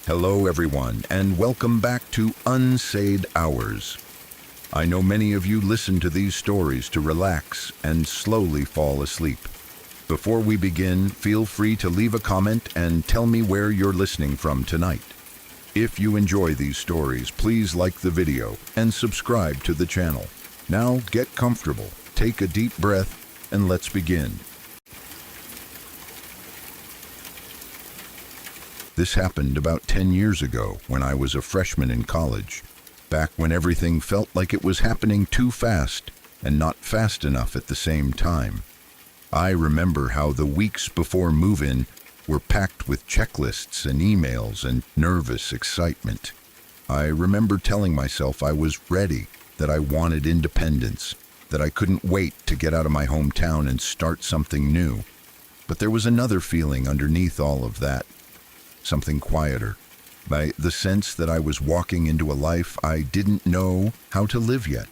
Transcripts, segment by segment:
Hello everyone, and welcome back to Unsaid Hours. I know many of you listen to these stories to relax and slowly fall asleep. Before we begin, feel free to leave a comment and tell me where you're listening from tonight. If you enjoy these stories, please like the video and subscribe to the channel. Now get comfortable, take a deep breath, and let's begin. This happened about 10 years ago when I was a freshman in college, back when everything felt like it was happening too fast and not fast enough at the same time. I remember how the weeks before move-in were packed with checklists and emails and nervous excitement. I remember telling myself I was ready, that I wanted independence, that I couldn't wait to get out of my hometown and start something new. But there was another feeling underneath all of that. Something quieter, by the sense that I was walking into a life I didn't know how to live yet.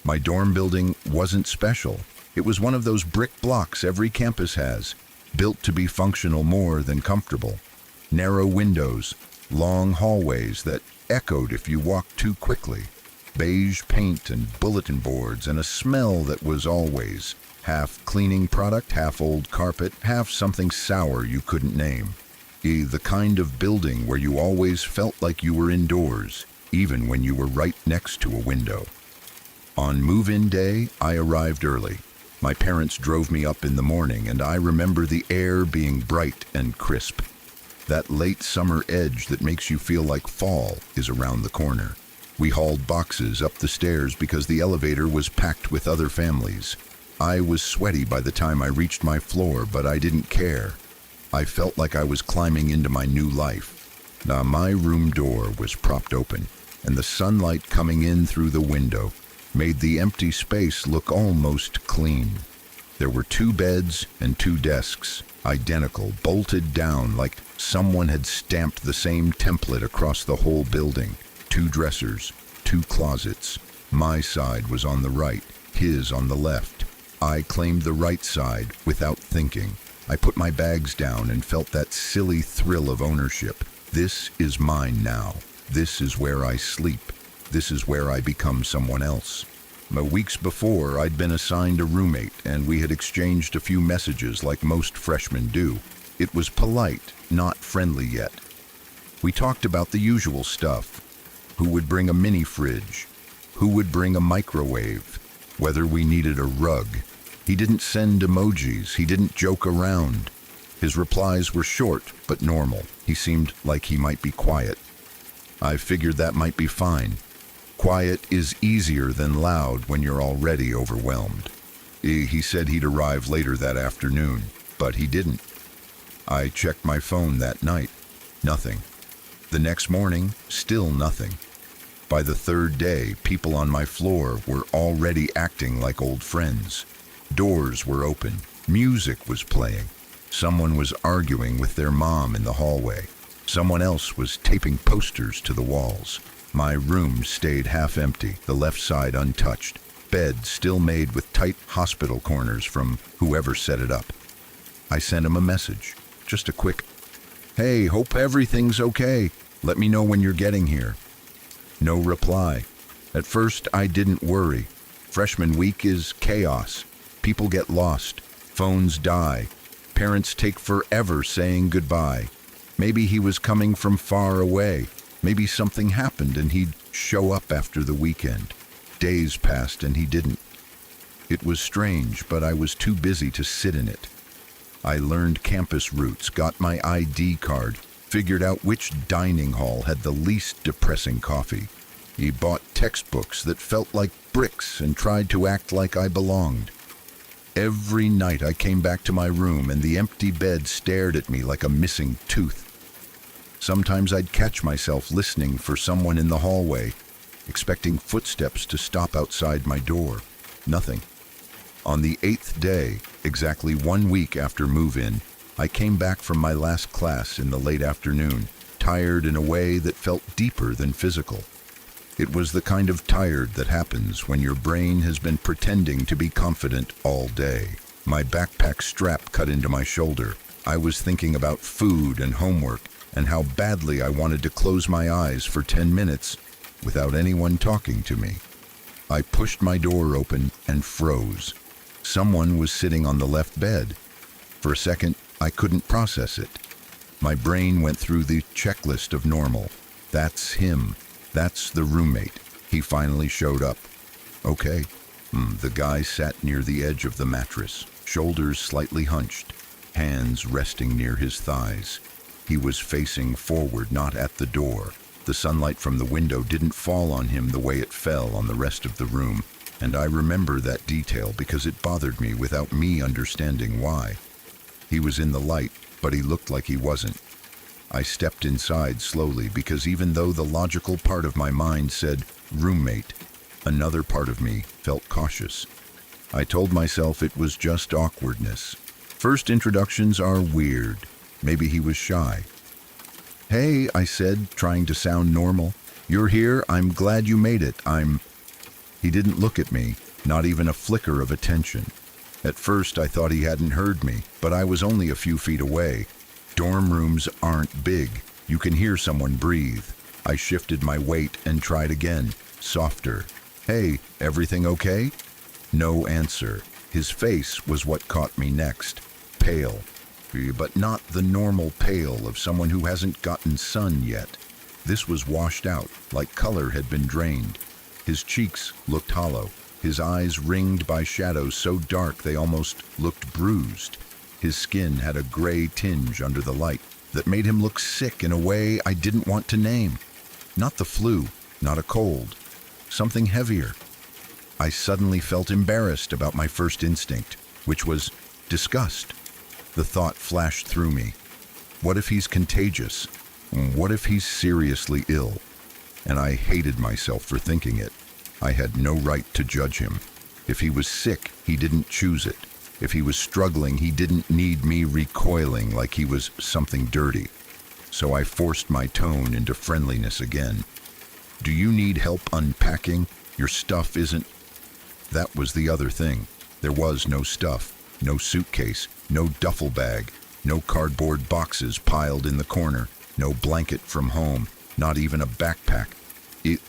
My dorm building wasn't special. It was one of those brick blocks every campus has, built to be functional more than comfortable. Narrow windows, long hallways that echoed if you walked too quickly, beige paint and bulletin boards, and a smell that was always half cleaning product, half old carpet, half something sour you couldn't name. The kind of building where you always felt like you were indoors, even when you were right next to a window. On move-in day, I arrived early. My parents drove me up in the morning, and I remember the air being bright and crisp. That late summer edge that makes you feel like fall is around the corner. We hauled boxes up the stairs because the elevator was packed with other families. I was sweaty by the time I reached my floor, but I didn't care. I felt like I was climbing into my new life. Now, my room door was propped open, and the sunlight coming in through the window made the empty space look almost clean. There were 2 beds and 2 desks, identical, bolted down like someone had stamped the same template across the whole building. 2 dressers, 2 closets. My side was on the right, his on the left. I claimed the right side without thinking. I put my bags down and felt that silly thrill of ownership. This is mine now. This is where I sleep. This is where I become someone else. Weeks before, I'd been assigned a roommate, and we had exchanged a few messages like most freshmen do. It was polite, not friendly yet. We talked about the usual stuff. Who would bring a mini fridge? Who would bring a microwave? Whether we needed a rug. He didn't send emojis, he didn't joke around. His replies were short but normal. He seemed like he might be quiet. I figured that might be fine. Quiet is easier than loud when you're already overwhelmed. He said he'd arrive later that afternoon, but he didn't. I checked my phone that night. Nothing. The next morning, still nothing. By the 3rd day, people on my floor were already acting like old friends. Doors were open. Music was playing. Someone was arguing with their mom in the hallway. Someone else was taping posters to the walls. My room stayed half empty, the left side untouched. Bed still made with tight hospital corners from whoever set it up. I sent him a message. Just a quick, "Hey, hope everything's okay. Let me know when you're getting here." No reply. At first, I didn't worry. Freshman week is chaos. People get lost, phones die, parents take forever saying goodbye. Maybe he was coming from far away. Maybe something happened and he'd show up after the weekend. Days passed and he didn't. It was strange, but I was too busy to sit in it. I learned campus routes, got my ID card, figured out which dining hall had the least depressing coffee. He bought textbooks that felt like bricks and tried to act like I belonged. Every night I came back to my room and the empty bed stared at me like a missing tooth. Sometimes I'd catch myself listening for someone in the hallway, expecting footsteps to stop outside my door. Nothing. On the 8th day, exactly 1 week after move-in, I came back from my last class in the late afternoon, tired in a way that felt deeper than physical. It was the kind of tired that happens when your brain has been pretending to be confident all day. My backpack strap cut into my shoulder. I was thinking about food and homework, and how badly I wanted to close my eyes for 10 minutes without anyone talking to me. I pushed my door open and froze. Someone was sitting on the left bed. For a second, I couldn't process it. My brain went through the checklist of normal. That's him. That's the roommate. He finally showed up. Okay. The guy sat near the edge of the mattress, shoulders slightly hunched, hands resting near his thighs. He was facing forward, not at the door. The sunlight from the window didn't fall on him the way it fell on the rest of the room, and I remember that detail because it bothered me without me understanding why. He was in the light, but he looked like he wasn't. I stepped inside slowly because even though the logical part of my mind said roommate, another part of me felt cautious. I told myself it was just awkwardness. First introductions are weird. Maybe he was shy. "Hey," I said, trying to sound normal. "You're here? I'm glad you made it. He didn't look at me, not even a flicker of attention. At first I thought he hadn't heard me, but I was only a few feet away. Dorm rooms aren't big. You can hear someone breathe. I shifted my weight and tried again, softer. "Hey, everything okay?" No answer. His face was what caught me next. Pale. But not the normal pale of someone who hasn't gotten sun yet. This was washed out, like color had been drained. His cheeks looked hollow, his eyes ringed by shadows so dark they almost looked bruised. His skin had a gray tinge under the light that made him look sick in a way I didn't want to name. Not the flu, not a cold, something heavier. I suddenly felt embarrassed about my first instinct, which was disgust. The thought flashed through me. What if he's contagious? What if he's seriously ill? And I hated myself for thinking it. I had no right to judge him. If he was sick, he didn't choose it. If he was struggling, he didn't need me recoiling like he was something dirty. So I forced my tone into friendliness again. "Do you need help unpacking? Your stuff isn't..." That was the other thing. There was no stuff. No suitcase, no duffel bag, no cardboard boxes piled in the corner, no blanket from home, not even a backpack.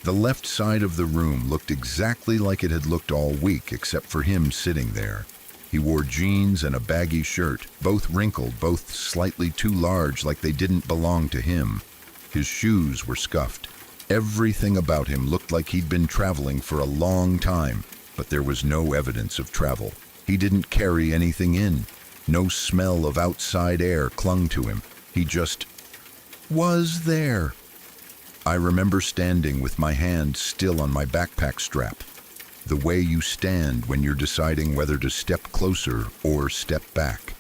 The left side of the room looked exactly like it had looked all week except for him sitting there. He wore jeans and a baggy shirt, both wrinkled, both slightly too large like they didn't belong to him. His shoes were scuffed. Everything about him looked like he'd been traveling for a long time, but there was no evidence of travel. He didn't carry anything in. No smell of outside air clung to him. He just was there. I remember standing with my hand still on my backpack strap, the way you stand when you're deciding whether to step closer or step back.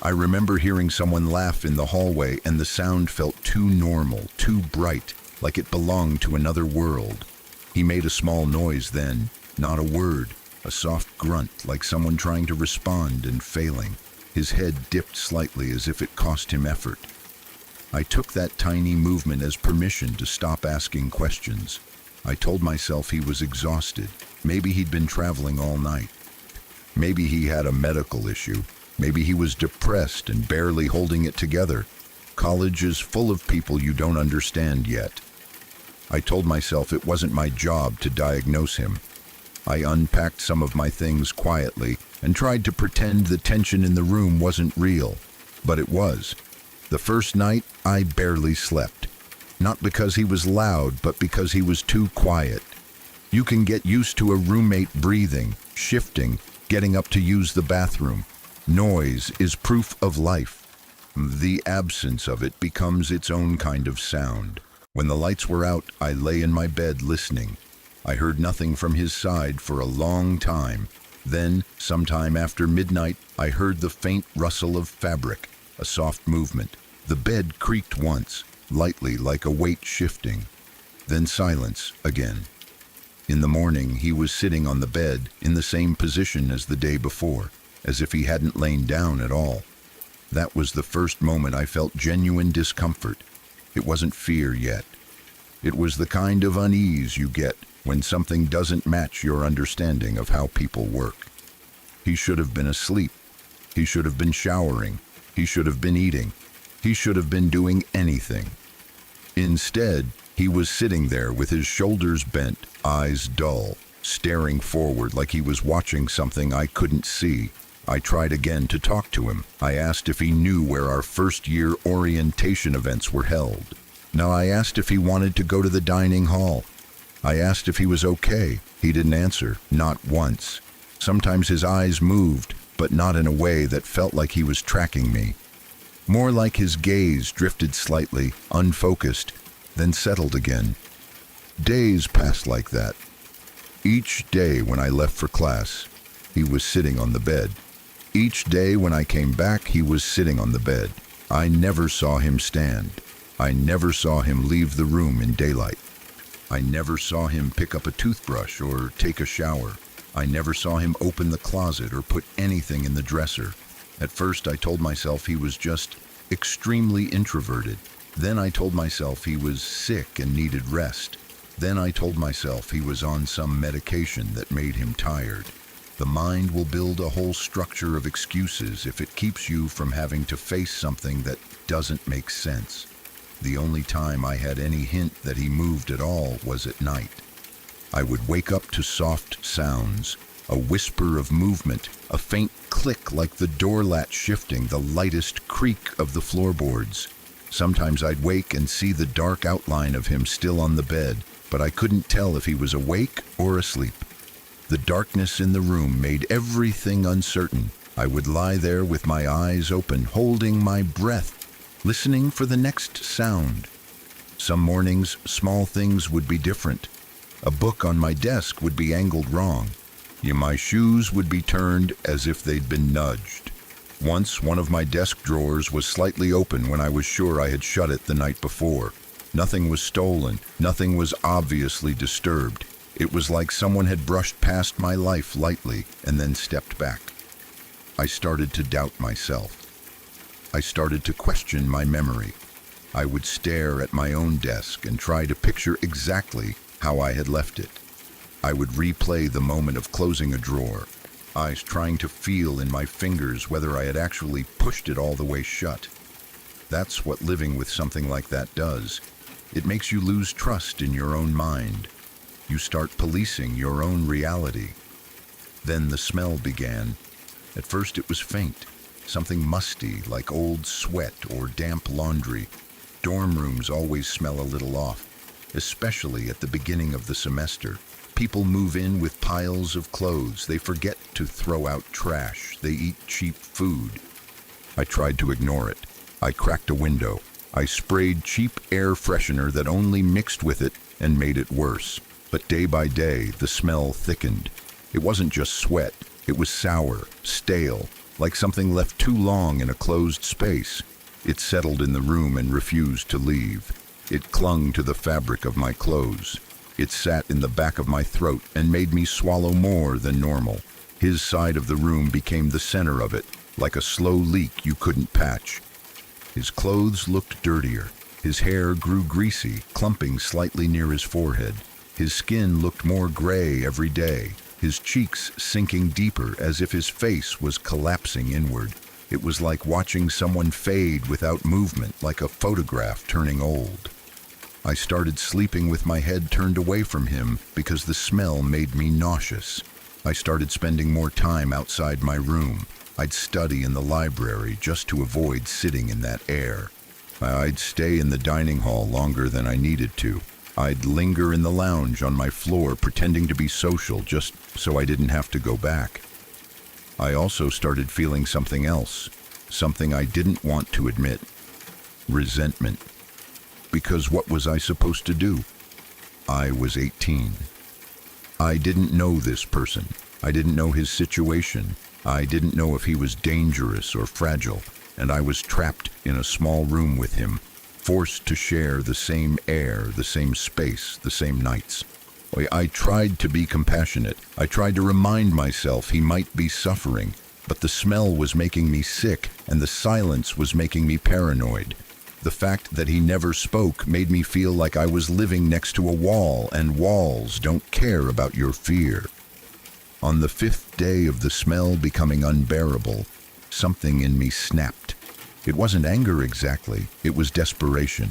I remember hearing someone laugh in the hallway, and the sound felt too normal, too bright, like it belonged to another world. He made a small noise then, not a word. A soft grunt, like someone trying to respond and failing. His head dipped slightly as if it cost him effort. I took that tiny movement as permission to stop asking questions. I told myself he was exhausted. Maybe he'd been traveling all night. Maybe he had a medical issue. Maybe he was depressed and barely holding it together. College is full of people you don't understand yet. I told myself it wasn't my job to diagnose him. I unpacked some of my things quietly and tried to pretend the tension in the room wasn't real, but it was. The first night, I barely slept. Not because he was loud, but because he was too quiet. You can get used to a roommate breathing, shifting, getting up to use the bathroom. Noise is proof of life. The absence of it becomes its own kind of sound. When the lights were out, I lay in my bed listening. I heard nothing from his side for a long time. Then, sometime after midnight, I heard the faint rustle of fabric, a soft movement. The bed creaked once, lightly like a weight shifting. Then silence again. In the morning, he was sitting on the bed in the same position as the day before, as if he hadn't lain down at all. That was the first moment I felt genuine discomfort. It wasn't fear yet. It was the kind of unease you get when something doesn't match your understanding of how people work. He should have been asleep. He should have been showering. He should have been eating. He should have been doing anything. Instead, he was sitting there with his shoulders bent, eyes dull, staring forward like he was watching something I couldn't see. I tried again to talk to him. I asked if he knew where our first-year orientation events were held. Now I asked if he wanted to go to the dining hall. I asked if he was okay. He didn't answer, not once. Sometimes his eyes moved, but not in a way that felt like he was tracking me. More like his gaze drifted slightly, unfocused, then settled again. Days passed like that. Each day when I left for class, he was sitting on the bed. Each day when I came back, he was sitting on the bed. I never saw him stand. I never saw him leave the room in daylight. I never saw him pick up a toothbrush or take a shower. I never saw him open the closet or put anything in the dresser. At first, I told myself he was just extremely introverted. Then I told myself he was sick and needed rest. Then I told myself he was on some medication that made him tired. The mind will build a whole structure of excuses if it keeps you from having to face something that doesn't make sense. The only time I had any hint that he moved at all was at night. I would wake up to soft sounds, a whisper of movement, a faint click like the door latch shifting, the lightest creak of the floorboards. Sometimes I'd wake and see the dark outline of him still on the bed, but I couldn't tell if he was awake or asleep. The darkness in the room made everything uncertain. I would lie there with my eyes open, holding my breath, listening for the next sound. Some mornings, small things would be different. A book on my desk would be angled wrong. My shoes would be turned as if they'd been nudged. Once, one of my desk drawers was slightly open when I was sure I had shut it the night before. Nothing was stolen. Nothing was obviously disturbed. It was like someone had brushed past my life lightly and then stepped back. I started to doubt myself. I started to question my memory. I would stare at my own desk and try to picture exactly how I had left it. I would replay the moment of closing a drawer, eyes trying to feel in my fingers whether I had actually pushed it all the way shut. That's what living with something like that does. It makes you lose trust in your own mind. You start policing your own reality. Then the smell began. At first it was faint, something musty like old sweat or damp laundry. Dorm rooms always smell a little off, especially at the beginning of the semester. People move in with piles of clothes. They forget to throw out trash. They eat cheap food. I tried to ignore it. I cracked a window. I sprayed cheap air freshener that only mixed with it and made it worse. But day by day, the smell thickened. It wasn't just sweat. It was sour, stale, like something left too long in a closed space. It settled in the room and refused to leave. It clung to the fabric of my clothes. It sat in the back of my throat and made me swallow more than normal. His side of the room became the center of it, like a slow leak you couldn't patch. His clothes looked dirtier. His hair grew greasy, clumping slightly near his forehead. His skin looked more gray every day, his cheeks sinking deeper as if his face was collapsing inward. It was like watching someone fade without movement, like a photograph turning old. I started sleeping with my head turned away from him because the smell made me nauseous. I started spending more time outside my room. I'd study in the library just to avoid sitting in that air. I'd stay in the dining hall longer than I needed to. I'd linger in the lounge on my floor pretending to be social just so I didn't have to go back. I also started feeling something else, something I didn't want to admit. Resentment. Because what was I supposed to do? I was 18. I didn't know this person. I didn't know his situation. I didn't know if he was dangerous or fragile, and I was trapped in a small room with him, forced to share the same air, the same space, the same nights. I tried to be compassionate. I tried to remind myself he might be suffering, but the smell was making me sick, and the silence was making me paranoid. The fact that he never spoke made me feel like I was living next to a wall, and walls don't care about your fear. On the 5th day of the smell becoming unbearable, something in me snapped. It wasn't anger exactly, it was desperation.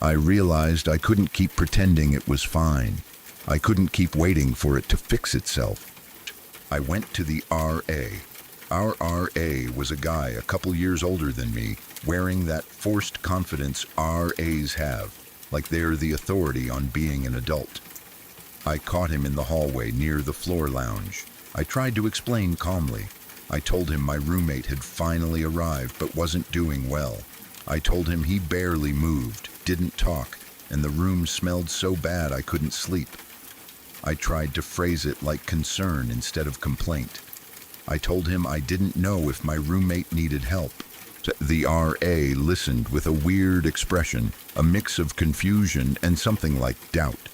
I realized I couldn't keep pretending it was fine. I couldn't keep waiting for it to fix itself. I went to the RA. Our RA was a guy a couple years older than me, wearing that forced confidence RAs have, like they're the authority on being an adult. I caught him in the hallway near the floor lounge. I tried to explain calmly. I told him my roommate had finally arrived but wasn't doing well. I told him he barely moved, didn't talk, and the room smelled so bad I couldn't sleep. I tried to phrase it like concern instead of complaint. I told him I didn't know if my roommate needed help. The RA listened with a weird expression, a mix of confusion and something like doubt.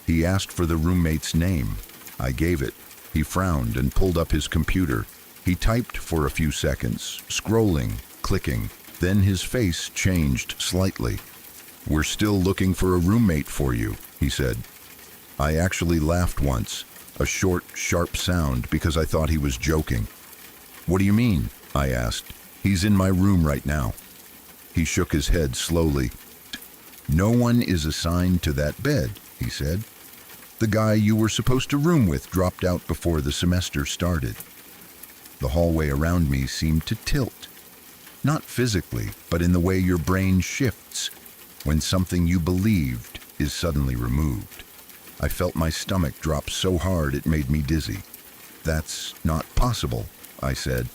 He asked for the roommate's name. I gave it. He frowned and pulled up his computer. He typed for a few seconds, scrolling, clicking. Then his face changed slightly. "We're still looking for a roommate for you," he said. I actually laughed once, a short, sharp sound, because I thought he was joking. "What do you mean?" I asked. "He's in my room right now." He shook his head slowly. "No one is assigned to that bed," he said. "The guy you were supposed to room with dropped out before the semester started." The hallway around me seemed to tilt. Not physically, but in the way your brain shifts when something you believed is suddenly removed. I felt my stomach drop so hard it made me dizzy. "That's not possible," I said,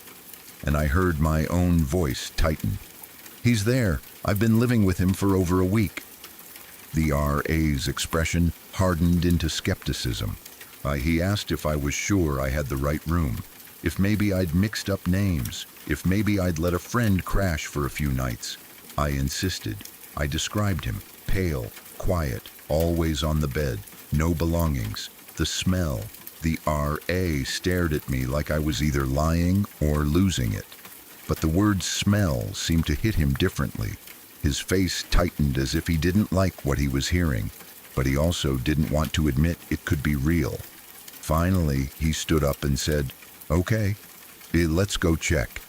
and I heard my own voice tighten. "He's there. I've been living with him for over a week." The RA's expression hardened into skepticism. He asked if I was sure I had the right room, if maybe I'd mixed up names, if maybe I'd let a friend crash for a few nights. I insisted. I described him, pale, quiet, always on the bed, no belongings, the smell. The RA stared at me like I was either lying or losing it. But the word smell seemed to hit him differently. His face tightened as if he didn't like what he was hearing, but he also didn't want to admit it could be real. Finally, he stood up and said, "Okay, let's go check."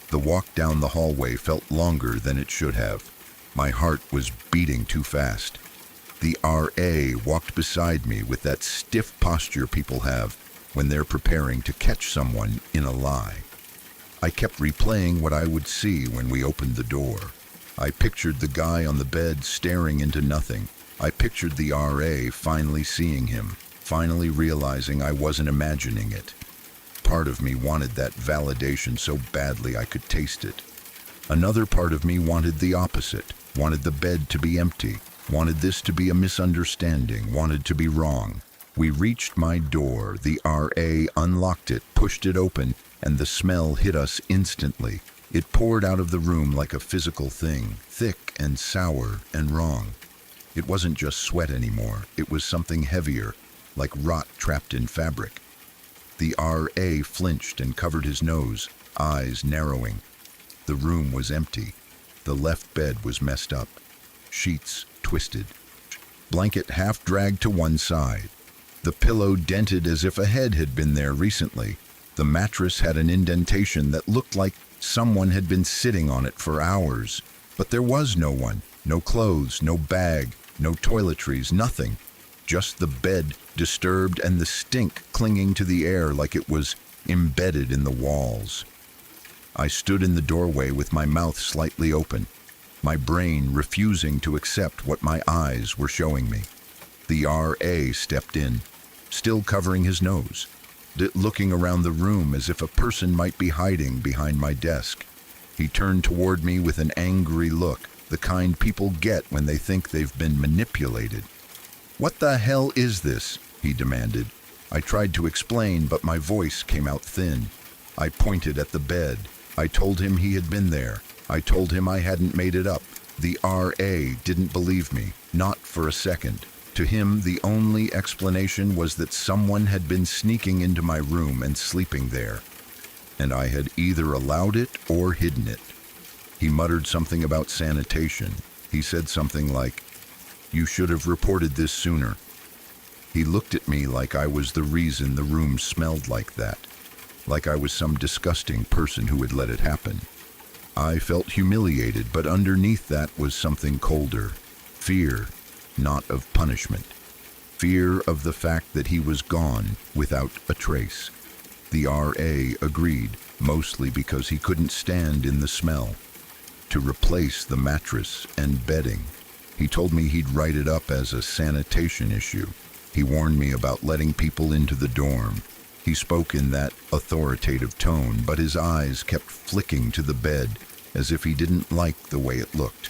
The walk down the hallway felt longer than it should have. My heart was beating too fast. The RA walked beside me with that stiff posture people have when they're preparing to catch someone in a lie. I kept replaying what I would see when we opened the door. I pictured the guy on the bed staring into nothing. I pictured the RA finally seeing him, finally realizing I wasn't imagining it. Part of me wanted that validation so badly I could taste it. Another part of me wanted the opposite, wanted the bed to be empty, wanted this to be a misunderstanding, wanted to be wrong. We reached my door, the RA unlocked it, pushed it open, and the smell hit us instantly. It poured out of the room like a physical thing, thick and sour and wrong. It wasn't just sweat anymore, it was something heavier, like rot trapped in fabric. The RA flinched and covered his nose, eyes narrowing. The room was empty. The left bed was messed up. Sheets twisted. Blanket half dragged to one side. The pillow dented as if a head had been there recently. The mattress had an indentation that looked like someone had been sitting on it for hours. But there was no one. No clothes, no bag, no toiletries, nothing. Just the bed, disturbed, and the stink clinging to the air like it was embedded in the walls. I stood in the doorway with my mouth slightly open, my brain refusing to accept what my eyes were showing me. The RA stepped in, still covering his nose, looking around the room as if a person might be hiding behind my desk. He turned toward me with an angry look, the kind people get when they think they've been manipulated. "What the hell is this?" he demanded. I tried to explain, but my voice came out thin. I pointed at the bed. I told him he had been there. I told him I hadn't made it up. The RA didn't believe me, not for a second. To him, the only explanation was that someone had been sneaking into my room and sleeping there, and I had either allowed it or hidden it. He muttered something about sanitation. He said something like, "You should have reported this sooner." He looked at me like I was the reason the room smelled like that, like I was some disgusting person who had let it happen. I felt humiliated, but underneath that was something colder. Fear, not of punishment. Fear of the fact that he was gone without a trace. The RA agreed, mostly because he couldn't stand in the smell. To replace the mattress and bedding. He told me he'd write it up as a sanitation issue. He warned me about letting people into the dorm. He spoke in that authoritative tone, but his eyes kept flicking to the bed as if he didn't like the way it looked.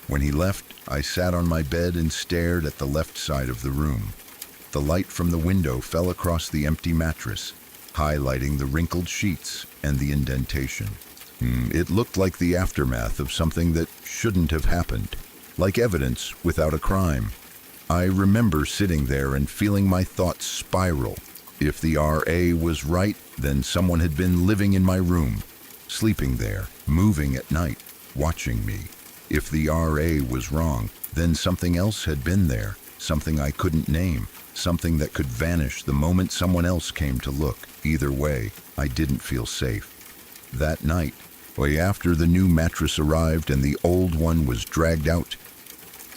When he left, I sat on my bed and stared at the left side of the room. The light from the window fell across the empty mattress, highlighting the wrinkled sheets and the indentation. It looked like the aftermath of something that shouldn't have happened, like evidence without a crime. I remember sitting there and feeling my thoughts spiral. If the RA was right, then someone had been living in my room, sleeping there, moving at night, watching me. If the RA was wrong, then something else had been there, something I couldn't name, something that could vanish the moment someone else came to look. Either way, I didn't feel safe. That night, way after the new mattress arrived and the old one was dragged out,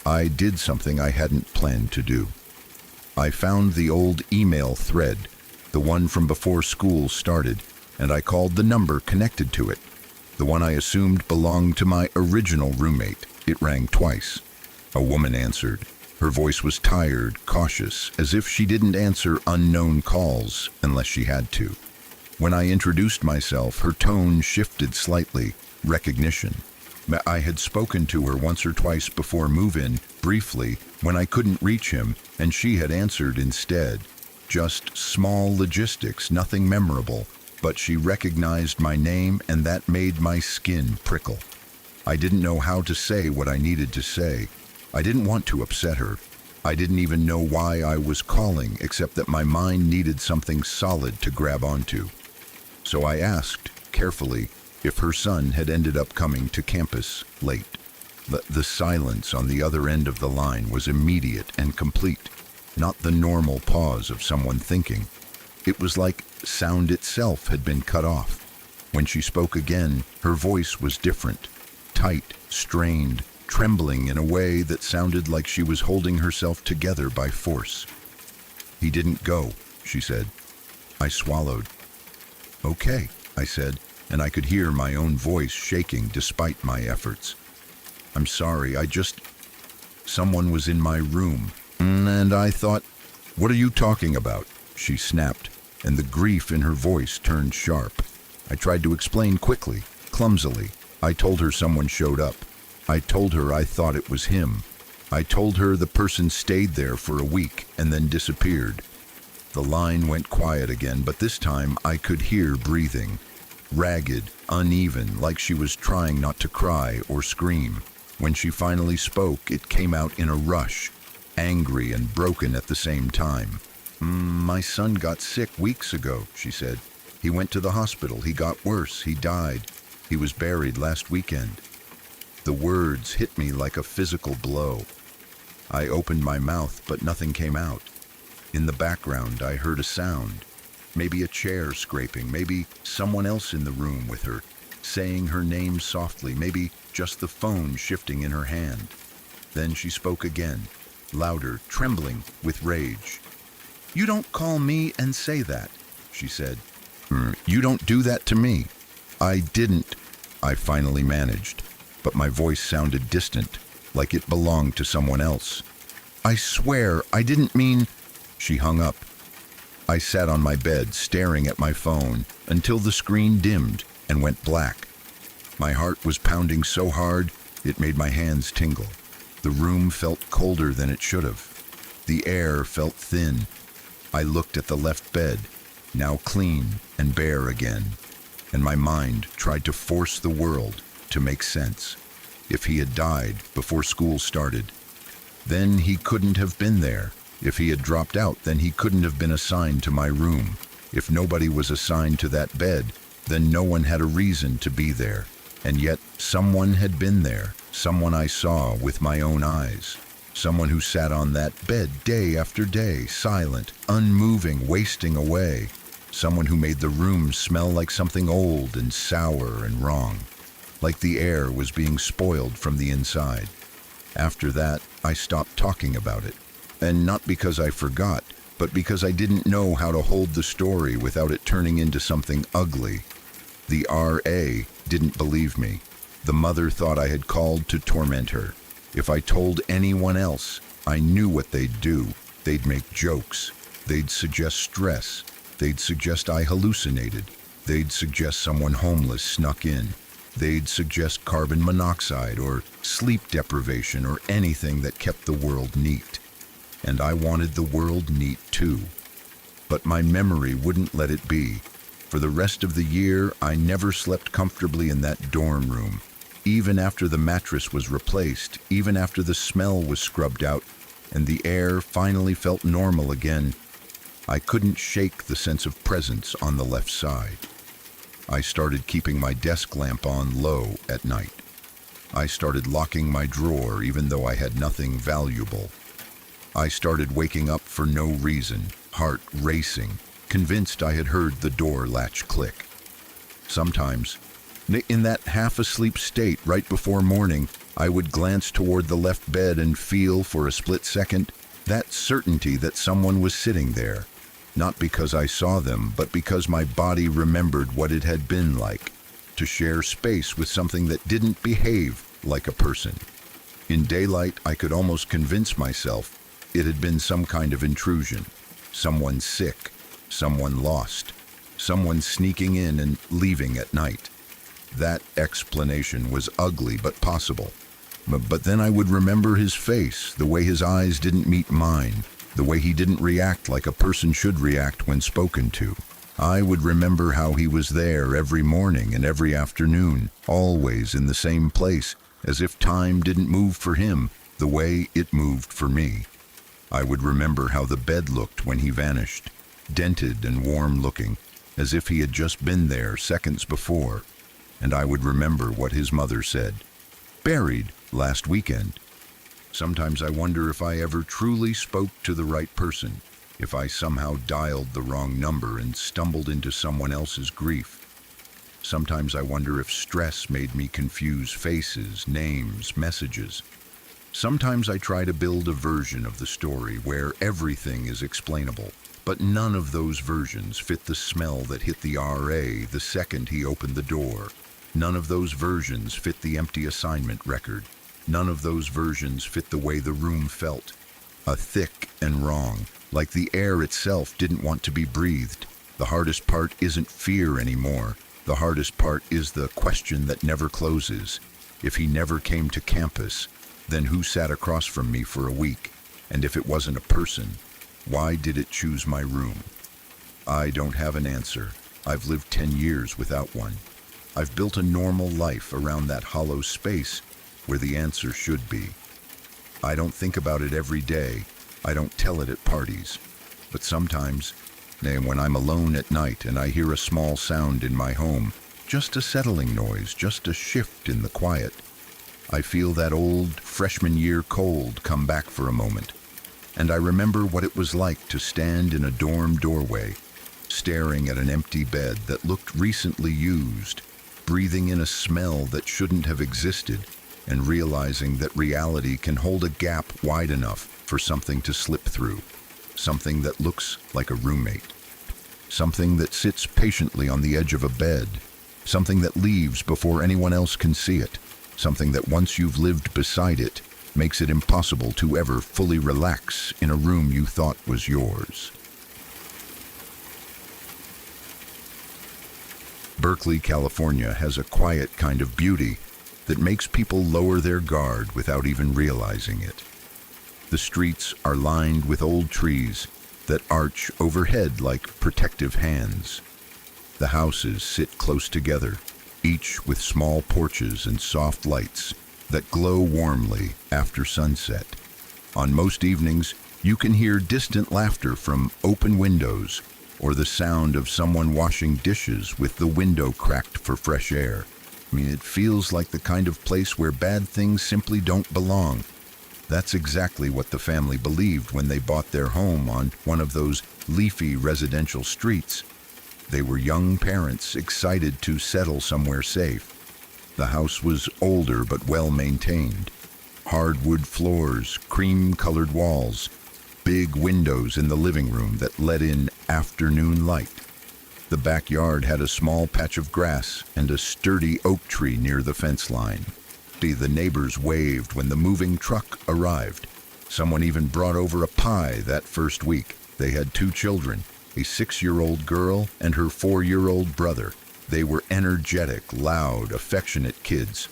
I did something I hadn't planned to do. I found the old email thread, the one from before school started, and I called the number connected to it, the one I assumed belonged to my original roommate. It rang twice. A woman answered. Her voice was tired, cautious, as if she didn't answer unknown calls unless she had to. When I introduced myself, her tone shifted slightly. Recognition. I had spoken to her once or twice before move-in, briefly, when I couldn't reach him, and she had answered instead. Just small logistics, nothing memorable, but she recognized my name, and that made my skin prickle. I didn't know how to say what I needed to say. I didn't want to upset her. I didn't even know why I was calling, except that my mind needed something solid to grab onto. So I asked, carefully, if her son had ended up coming to campus late. The silence on the other end of the line was immediate and complete, not the normal pause of someone thinking. It was like sound itself had been cut off. When she spoke again, her voice was different, tight, strained, trembling in a way that sounded like she was holding herself together by force. "He didn't go," she said. I swallowed. "Okay," I said, and I could hear my own voice shaking despite my efforts. "I'm sorry, someone was in my room, and I thought." "What are you talking about?" she snapped, and the grief in her voice turned sharp. I tried to explain quickly, clumsily. I told her someone showed up. I told her I thought it was him. I told her the person stayed there for a week and then disappeared. The line went quiet again, but this time I could hear breathing. Ragged, uneven, like she was trying not to cry or scream. When she finally spoke, it came out in a rush, angry and broken at the same time. "My son got sick weeks ago," she said. "He went to the hospital. He got worse. He died. He was buried last weekend." The words hit me like a physical blow. I opened my mouth, but nothing came out. In the background, I heard a sound. Maybe a chair scraping, maybe someone else in the room with her, saying her name softly, maybe just the phone shifting in her hand. Then she spoke again, louder, trembling with rage. "You don't call me and say that," she said. "You don't do that to me." "I didn't," I finally managed, but my voice sounded distant, like it belonged to someone else. "I swear, I didn't mean..." She hung up. I sat on my bed, staring at my phone, until the screen dimmed and went black. My heart was pounding so hard, it made my hands tingle. The room felt colder than it should have. The air felt thin. I looked at the left bed, now clean and bare again, and my mind tried to force the world to make sense. If he had died before school started, then he couldn't have been there. If he had dropped out, then he couldn't have been assigned to my room. If nobody was assigned to that bed, then no one had a reason to be there. And yet, someone had been there, someone I saw with my own eyes. Someone who sat on that bed day after day, silent, unmoving, wasting away. Someone who made the room smell like something old and sour and wrong. like the air was being spoiled from the inside. After that, I stopped talking about it. And not because I forgot, but because I didn't know how to hold the story without it turning into something ugly. The RA didn't believe me. The mother thought I had called to torment her. If I told anyone else, I knew what they'd do. They'd make jokes. They'd suggest stress. They'd suggest I hallucinated. They'd suggest someone homeless snuck in. They'd suggest carbon monoxide or sleep deprivation or anything that kept the world neat. And I wanted the world neat too. But my memory wouldn't let it be. For the rest of the year, I never slept comfortably in that dorm room. Even after the mattress was replaced, even after the smell was scrubbed out, and the air finally felt normal again, I couldn't shake the sense of presence on the left side. I started keeping my desk lamp on low at night. I started locking my drawer even though I had nothing valuable. I started waking up for no reason, heart racing, convinced I had heard the door latch click. Sometimes, in that half-asleep state right before morning, I would glance toward the left bed and feel for a split second that certainty that someone was sitting there. Not because I saw them, but because my body remembered what it had been like to share space with something that didn't behave like a person. In daylight, I could almost convince myself it had been some kind of intrusion. Someone sick, someone lost, someone sneaking in and leaving at night. That explanation was ugly but possible. But then I would remember his face, the way his eyes didn't meet mine, the way he didn't react like a person should react when spoken to. I would remember how he was there every morning and every afternoon, always in the same place, as if time didn't move for him the way it moved for me. I would remember how the bed looked when he vanished, dented and warm-looking, as if he had just been there seconds before. And I would remember what his mother said. Buried last weekend. Sometimes I wonder if I ever truly spoke to the right person, if I somehow dialed the wrong number and stumbled into someone else's grief. Sometimes I wonder if stress made me confuse faces, names, messages. Sometimes I try to build a version of the story where everything is explainable, but none of those versions fit the smell that hit the RA the second he opened the door. None of those versions fit the empty assignment record. None of those versions fit the way the room felt. Thick and wrong, like the air itself didn't want to be breathed. The hardest part isn't fear anymore. The hardest part is the question that never closes. If he never came to campus, then who sat across from me for a week? And if it wasn't a person, why did it choose my room? I don't have an answer. I've lived 10 years without one. I've built a normal life around that hollow space where the answer should be. I don't think about it every day. I don't tell it at parties. But sometimes, when I'm alone at night and I hear a small sound in my home, just a settling noise, just a shift in the quiet, I feel that old freshman year cold come back for a moment. And I remember what it was like to stand in a dorm doorway, staring at an empty bed that looked recently used, breathing in a smell that shouldn't have existed, and realizing that reality can hold a gap wide enough for something to slip through, something that looks like a roommate, something that sits patiently on the edge of a bed, something that leaves before anyone else can see it, something that once you've lived beside it, makes it impossible to ever fully relax in a room you thought was yours. Berkeley, California has a quiet kind of beauty that makes people lower their guard without even realizing it. The streets are lined with old trees that arch overhead like protective hands. The houses sit close together, each with small porches and soft lights that glow warmly after sunset. On most evenings, you can hear distant laughter from open windows or the sound of someone washing dishes with the window cracked for fresh air. It feels like the kind of place where bad things simply don't belong. That's exactly what the family believed when they bought their home on one of those leafy residential streets. They were young parents excited to settle somewhere safe. The house was older but well maintained. Hardwood floors, cream-colored walls, big windows in the living room that let in afternoon light. The backyard had a small patch of grass and a sturdy oak tree near the fence line. The neighbors waved when the moving truck arrived. Someone even brought over a pie that first week. They had 2 children, a 6-year-old girl and her 4-year-old brother. They were energetic, loud, affectionate kids.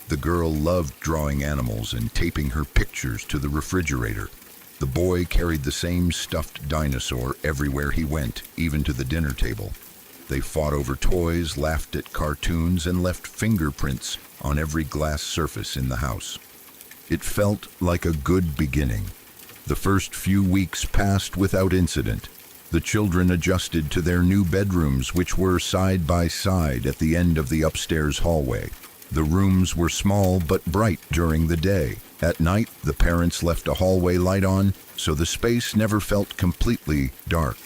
The girl loved drawing animals and taping her pictures to the refrigerator. The boy carried the same stuffed dinosaur everywhere he went, even to the dinner table. They fought over toys, laughed at cartoons, and left fingerprints on every glass surface in the house. It felt like a good beginning. The first few weeks passed without incident. The children adjusted to their new bedrooms, which were side by side at the end of the upstairs hallway. The rooms were small but bright during the day. At night, the parents left a hallway light on, so the space never felt completely dark.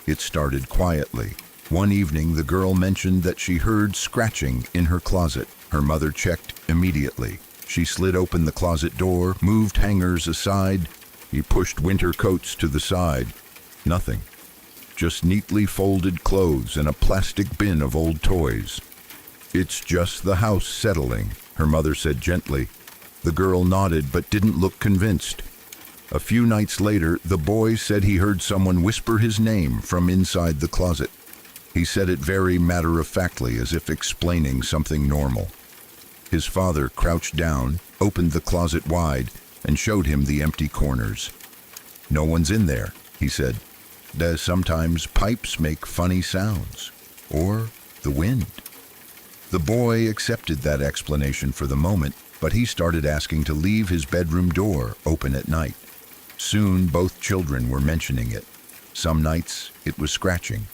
It started quietly. One evening, the girl mentioned that she heard scratching in her closet. Her mother checked immediately. She slid open the closet door, moved hangers aside. He pushed winter coats to the side. Nothing. Just neatly folded clothes and a plastic bin of old toys. "It's just the house settling," her mother said gently. The girl nodded but didn't look convinced. A few nights later, the boy said he heard someone whisper his name from inside the closet. He said it very matter-of-factly, as if explaining something normal. His father crouched down, opened the closet wide, and showed him the empty corners. "No one's in there," he said. "Sometimes pipes make funny sounds. Or the wind." The boy accepted that explanation for the moment, but he started asking to leave his bedroom door open at night. Soon both children were mentioning it. Some nights it was scratching.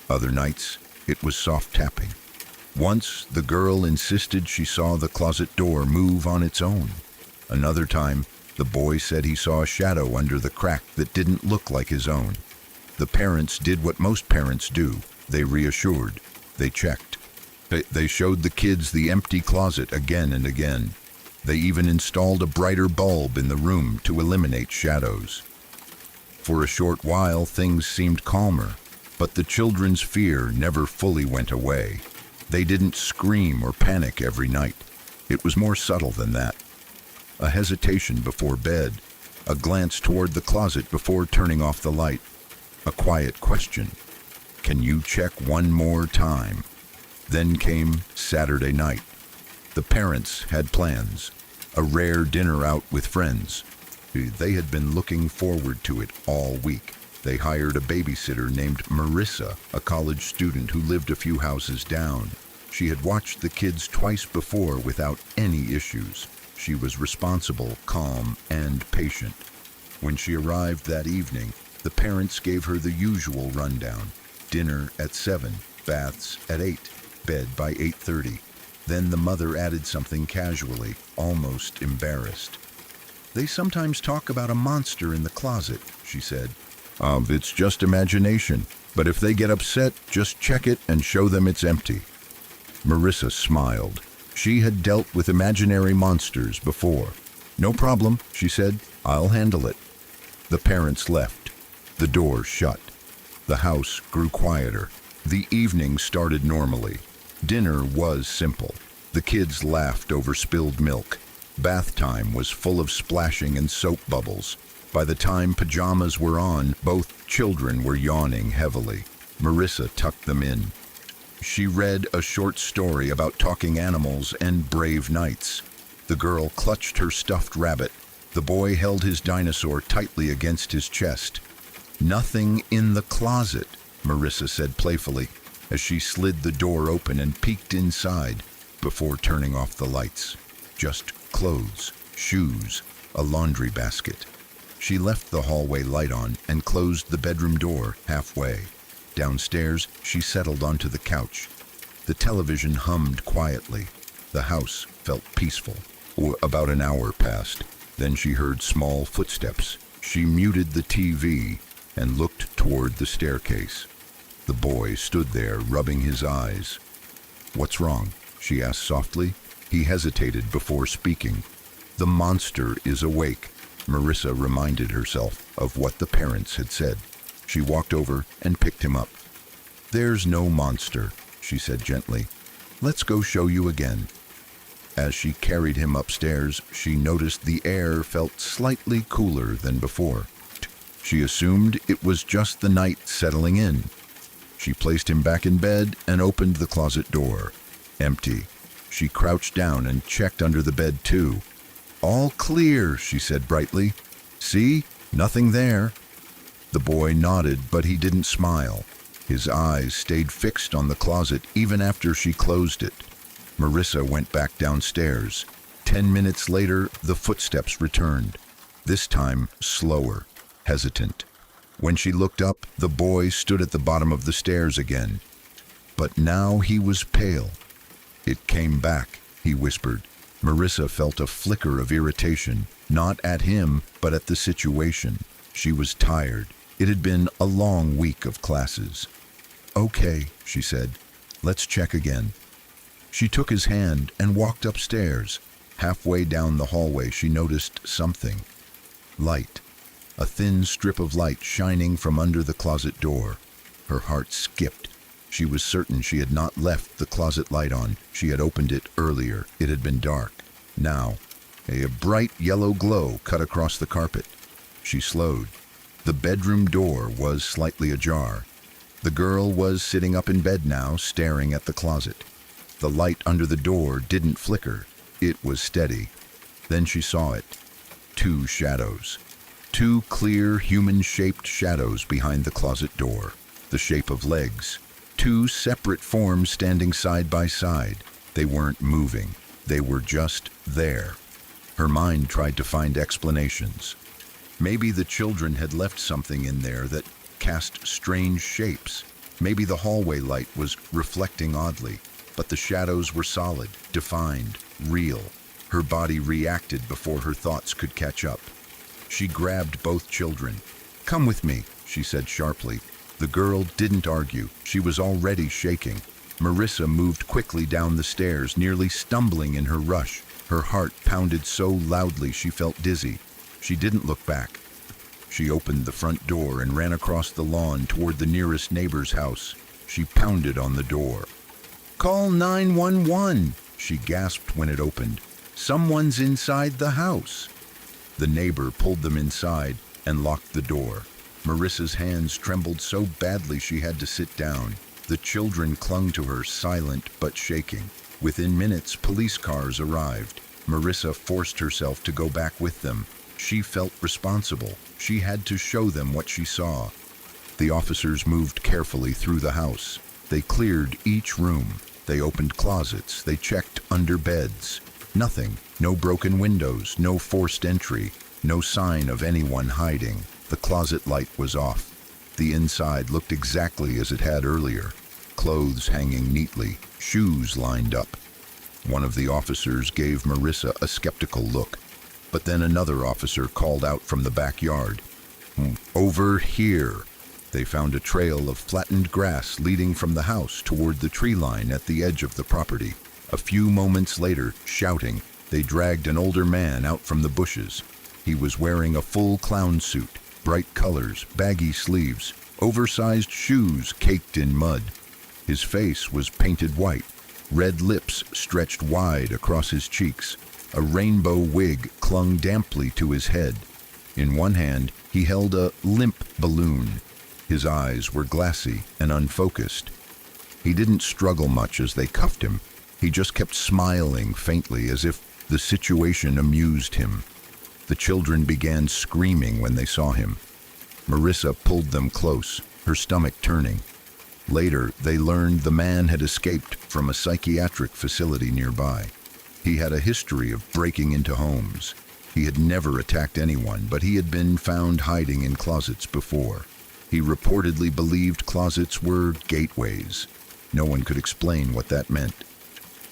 Other nights it was soft tapping. Once the girl insisted she saw the closet door move on its own. Another time the boy said he saw a shadow under the crack that didn't look like his own. The parents did what most parents do. They reassured. They checked. They showed the kids the empty closet again and again. They even installed a brighter bulb in the room to eliminate shadows. For a short while, things seemed calmer, but the children's fear never fully went away. They didn't scream or panic every night. It was more subtle than that. A hesitation before bed, a glance toward the closet before turning off the light, a quiet question. "Can you check one more time?" Then came Saturday night. The parents had plans, a rare dinner out with friends. They had been looking forward to it all week. They hired a babysitter named Marissa, a college student who lived a few houses down. She had watched the kids twice before without any issues. She was responsible, calm, and patient. When she arrived that evening, the parents gave her the usual rundown. Dinner at 7, baths at 8, bed by 8:30. Then the mother added something casually, almost embarrassed. "They sometimes talk about a monster in the closet," she said. It's just imagination, but if they get upset, just check it and show them it's empty." Marissa smiled. She had dealt with imaginary monsters before. "No problem," she said. "I'll handle it." The parents left. The door shut. The house grew quieter. The evening started normally. Dinner was simple. The kids laughed over spilled milk. Bath time was full of splashing and soap bubbles. By the time pajamas were on, both children were yawning heavily. Marissa tucked them in. She read a short story about talking animals and brave knights. The girl clutched her stuffed rabbit. The boy held his dinosaur tightly against his chest. "Nothing in the closet," Marissa said playfully, as she slid the door open and peeked inside before turning off the lights. Just clothes, shoes, a laundry basket. She left the hallway light on and closed the bedroom door halfway. Downstairs, she settled onto the couch. The television hummed quietly. The house felt peaceful. About an hour passed. Then she heard small footsteps. She muted the TV and looked toward the staircase. The boy stood there, rubbing his eyes. "What's wrong?" she asked softly. He hesitated before speaking. "The monster is awake," Marissa reminded herself of what the parents had said. She walked over and picked him up. "There's no monster," she said gently. "Let's go show you again." As she carried him upstairs, she noticed the air felt slightly cooler than before. She assumed it was just the night settling in. She placed him back in bed and opened the closet door. Empty. She crouched down and checked under the bed too. "All clear," she said brightly. "See? Nothing there." The boy nodded, but he didn't smile. His eyes stayed fixed on the closet even after she closed it. Marissa went back downstairs. 10 minutes later, the footsteps returned. This time, slower, hesitant. When she looked up, the boy stood at the bottom of the stairs again. But now he was pale. "It came back," he whispered. Marissa felt a flicker of irritation, not at him, but at the situation. She was tired. It had been a long week of classes. "Okay," she said. "Let's check again." She took his hand and walked upstairs. Halfway down the hallway, she noticed something. Light. A thin strip of light shining from under the closet door. Her heart skipped. She was certain she had not left the closet light on. She had opened it earlier. It had been dark. Now, a bright yellow glow cut across the carpet. She slowed. The bedroom door was slightly ajar. The girl was sitting up in bed now, staring at the closet. The light under the door didn't flicker. It was steady. Then she saw it. 2 shadows. 2 clear, human-shaped shadows behind the closet door. The shape of legs. 2 separate forms standing side by side. They weren't moving. They were just there. Her mind tried to find explanations. Maybe the children had left something in there that cast strange shapes. Maybe the hallway light was reflecting oddly. But the shadows were solid, defined, real. Her body reacted before her thoughts could catch up. She grabbed both children. "Come with me," she said sharply. The girl didn't argue. She was already shaking. Marissa moved quickly down the stairs, nearly stumbling in her rush. Her heart pounded so loudly she felt dizzy. She didn't look back. She opened the front door and ran across the lawn toward the nearest neighbor's house. She pounded on the door. "Call 911, she gasped when it opened. "Someone's inside the house." The neighbor pulled them inside and locked the door. Marissa's hands trembled so badly she had to sit down. The children clung to her, silent but shaking. Within minutes, police cars arrived. Marissa forced herself to go back with them. She felt responsible. She had to show them what she saw. The officers moved carefully through the house. They cleared each room. They opened closets. They checked under beds. Nothing. No broken windows. No forced entry. No sign of anyone hiding. The closet light was off. The inside looked exactly as it had earlier. Clothes hanging neatly. Shoes lined up. One of the officers gave Marissa a skeptical look. But then another officer called out from the backyard. "Over here." They found a trail of flattened grass leading from the house toward the tree line at the edge of the property. A few moments later, shouting, they dragged an older man out from the bushes. He was wearing a full clown suit, bright colors, baggy sleeves, oversized shoes caked in mud. His face was painted white. Red lips stretched wide across his cheeks. A rainbow wig clung damply to his head. In one hand, he held a limp balloon. His eyes were glassy and unfocused. He didn't struggle much as they cuffed him. He just kept smiling faintly as if the situation amused him. The children began screaming when they saw him. Marissa pulled them close, her stomach turning. Later, they learned the man had escaped from a psychiatric facility nearby. He had a history of breaking into homes. He had never attacked anyone, but he had been found hiding in closets before. He reportedly believed closets were gateways. No one could explain what that meant.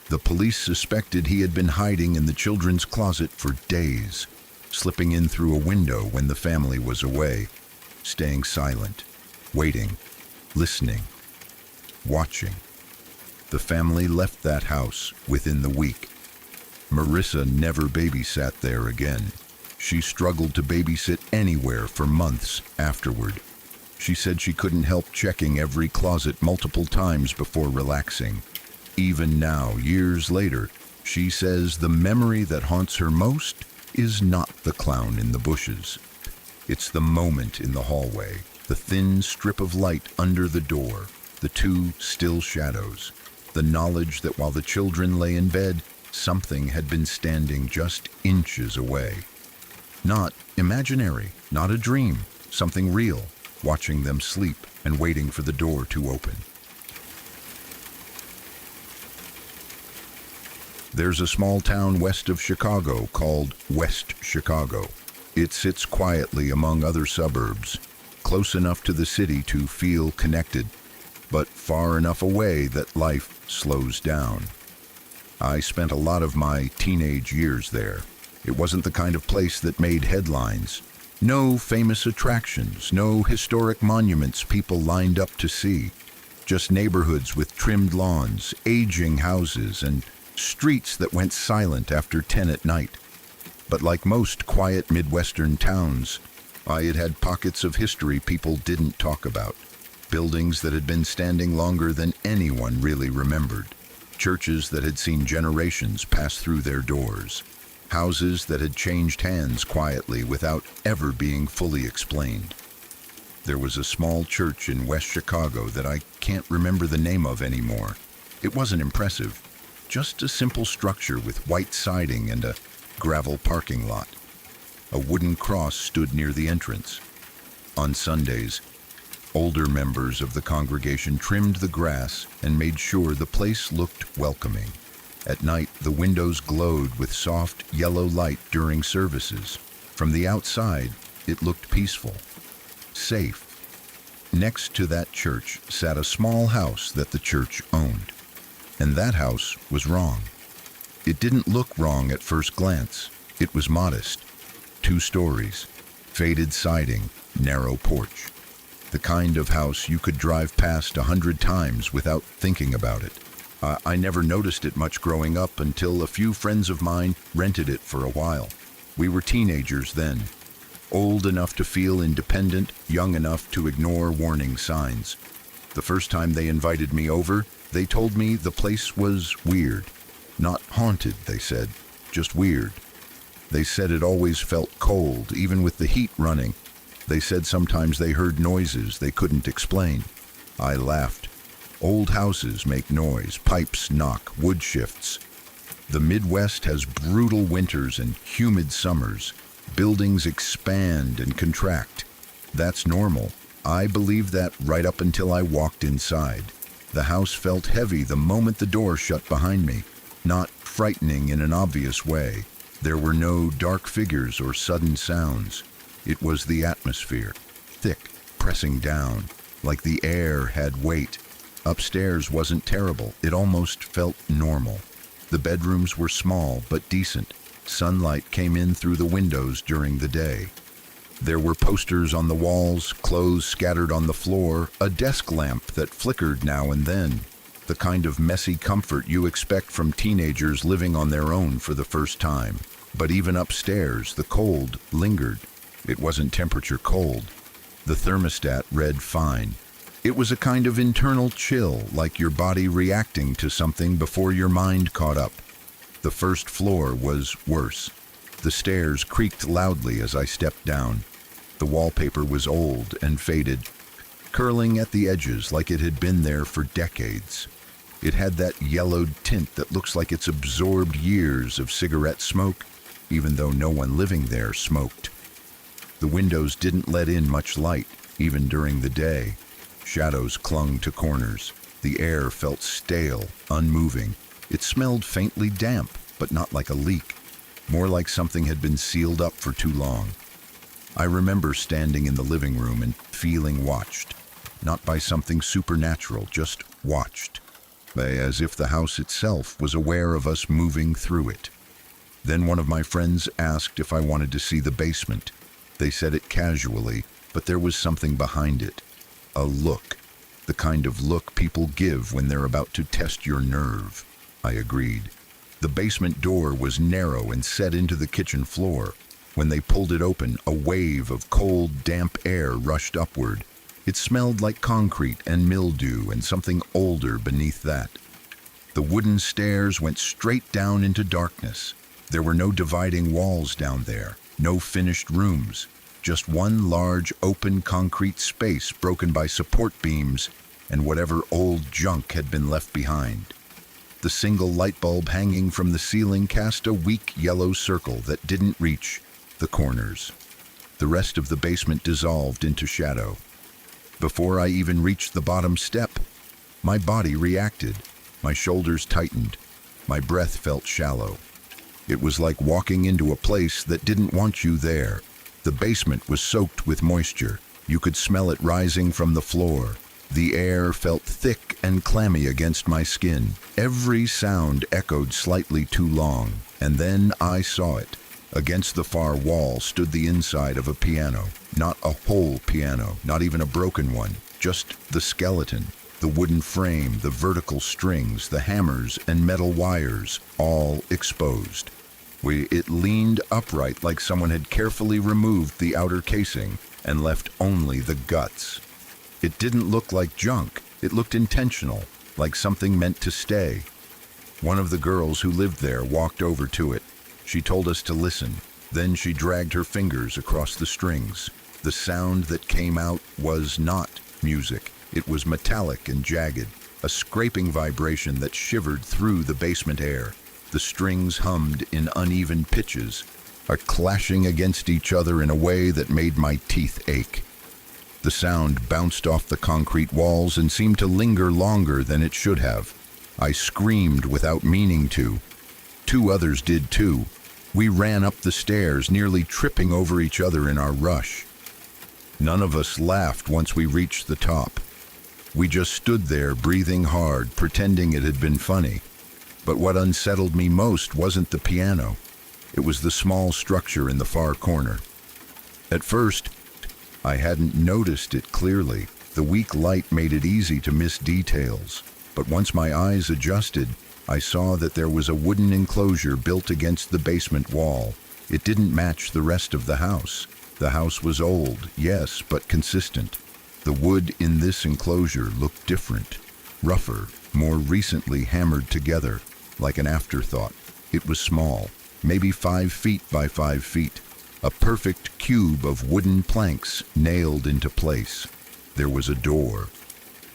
The police suspected he had been hiding in the children's closet for days, slipping in through a window when the family was away, staying silent, waiting, listening, watching. The family left that house within the week. Marissa never babysat there again. She struggled to babysit anywhere for months afterward. She said she couldn't help checking every closet multiple times before relaxing. Even now, years later, she says the memory that haunts her most is not the clown in the bushes. It's the moment in the hallway, the thin strip of light under the door, the two still shadows, the knowledge that while the children lay in bed, something had been standing just inches away. Not imaginary, not a dream, something real, watching them sleep and waiting for the door to open. There's a small town west of Chicago called West Chicago. It sits quietly among other suburbs, close enough to the city to feel connected, but far enough away that life slows down. I spent a lot of my teenage years there. It wasn't the kind of place that made headlines. No famous attractions, no historic monuments people lined up to see. Just neighborhoods with trimmed lawns, aging houses, and streets that went silent after 10 at night. But like most quiet Midwestern towns, I had had pockets of history people didn't talk about. Buildings that had been standing longer than anyone really remembered. Churches that had seen generations pass through their doors. Houses that had changed hands quietly without ever being fully explained. There was a small church in West Chicago that I can't remember the name of anymore. It wasn't impressive, just a simple structure with white siding and a gravel parking lot. A wooden cross stood near the entrance. On Sundays, older members of the congregation trimmed the grass and made sure the place looked welcoming. At night, the windows glowed with soft yellow light during services. From the outside, it looked peaceful, safe. Next to that church sat a small house that the church owned. And that house was wrong. It didn't look wrong at first glance. It was modest. 2 stories, faded siding, narrow porch. The kind of house you could drive past 100 times without thinking about it. I never noticed it much growing up until a few friends of mine rented it for a while. We were teenagers then, old enough to feel independent, young enough to ignore warning signs. The first time they invited me over, they told me the place was weird. Not haunted, they said, just weird. They said it always felt cold, even with the heat running. They said sometimes they heard noises they couldn't explain. I laughed. Old houses make noise, pipes knock, wood shifts. The Midwest has brutal winters and humid summers. Buildings expand and contract. That's normal. I believed that right up until I walked inside. The house felt heavy the moment the door shut behind me, not frightening in an obvious way. There were no dark figures or sudden sounds. It was the atmosphere, thick, pressing down, like the air had weight. Upstairs wasn't terrible, it almost felt normal. The bedrooms were small but decent. Sunlight came in through the windows during the day. There were posters on the walls, clothes scattered on the floor, a desk lamp that flickered now and then. The kind of messy comfort you expect from teenagers living on their own for the first time. But even upstairs, the cold lingered. It wasn't temperature cold. The thermostat read fine. It was a kind of internal chill, like your body reacting to something before your mind caught up. The first floor was worse. The stairs creaked loudly as I stepped down. The wallpaper was old and faded, curling at the edges like it had been there for decades. It had that yellowed tint that looks like it's absorbed years of cigarette smoke, even though no one living there smoked. The windows didn't let in much light, even during the day. Shadows clung to corners. The air felt stale, unmoving. It smelled faintly damp, but not like a leak. More like something had been sealed up for too long. I remember standing in the living room and feeling watched. Not by something supernatural, just watched. As if the house itself was aware of us moving through it. Then one of my friends asked if I wanted to see the basement. They said it casually, but there was something behind it. A look. The kind of look people give when they're about to test your nerve. I agreed. The basement door was narrow and set into the kitchen floor. When they pulled it open, a wave of cold, damp air rushed upward. It smelled like concrete and mildew and something older beneath that. The wooden stairs went straight down into darkness. There were no dividing walls down there, no finished rooms, just one large open concrete space broken by support beams and whatever old junk had been left behind. The single light bulb hanging from the ceiling cast a weak yellow circle that didn't reach the corners. The rest of the basement dissolved into shadow. Before I even reached the bottom step, my body reacted. My shoulders tightened. My breath felt shallow. It was like walking into a place that didn't want you there. The basement was soaked with moisture. You could smell it rising from the floor. The air felt thick and clammy against my skin. Every sound echoed slightly too long, and then I saw it. Against the far wall stood the inside of a piano. Not a whole piano, not even a broken one, just the skeleton. The wooden frame, the vertical strings, the hammers and metal wires, all exposed. It leaned upright like someone had carefully removed the outer casing and left only the guts. It didn't look like junk. It looked intentional, like something meant to stay. One of the girls who lived there walked over to it. She told us to listen. Then she dragged her fingers across the strings. The sound that came out was not music. It was metallic and jagged, a scraping vibration that shivered through the basement air. The strings hummed in uneven pitches, clashing against each other in a way that made my teeth ache. The sound bounced off the concrete walls and seemed to linger longer than it should have. I screamed without meaning to. 2 others did too. We ran up the stairs, nearly tripping over each other in our rush. None of us laughed once we reached the top. We just stood there, breathing hard, pretending it had been funny. But what unsettled me most wasn't the piano. It was the small structure in the far corner. At first, I hadn't noticed it clearly. The weak light made it easy to miss details. But once my eyes adjusted, I saw that there was a wooden enclosure built against the basement wall. It didn't match the rest of the house. The house was old, yes, but consistent. The wood in this enclosure looked different, rougher, more recently hammered together, like an afterthought. It was small, maybe 5 feet by 5 feet. A perfect cube of wooden planks nailed into place. There was a door,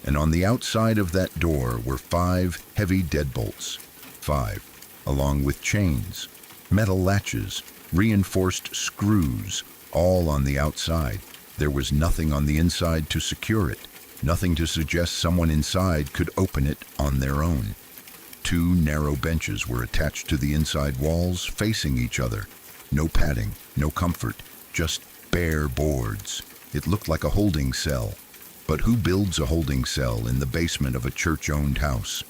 and on the outside of that door were 5 heavy deadbolts. 5, along with chains, metal latches, reinforced screws, all on the outside. There was nothing on the inside to secure it, nothing to suggest someone inside could open it on their own. 2 narrow benches were attached to the inside walls, facing each other. No padding, no comfort, just bare boards. It looked like a holding cell. But who builds a holding cell in the basement of a church-owned house?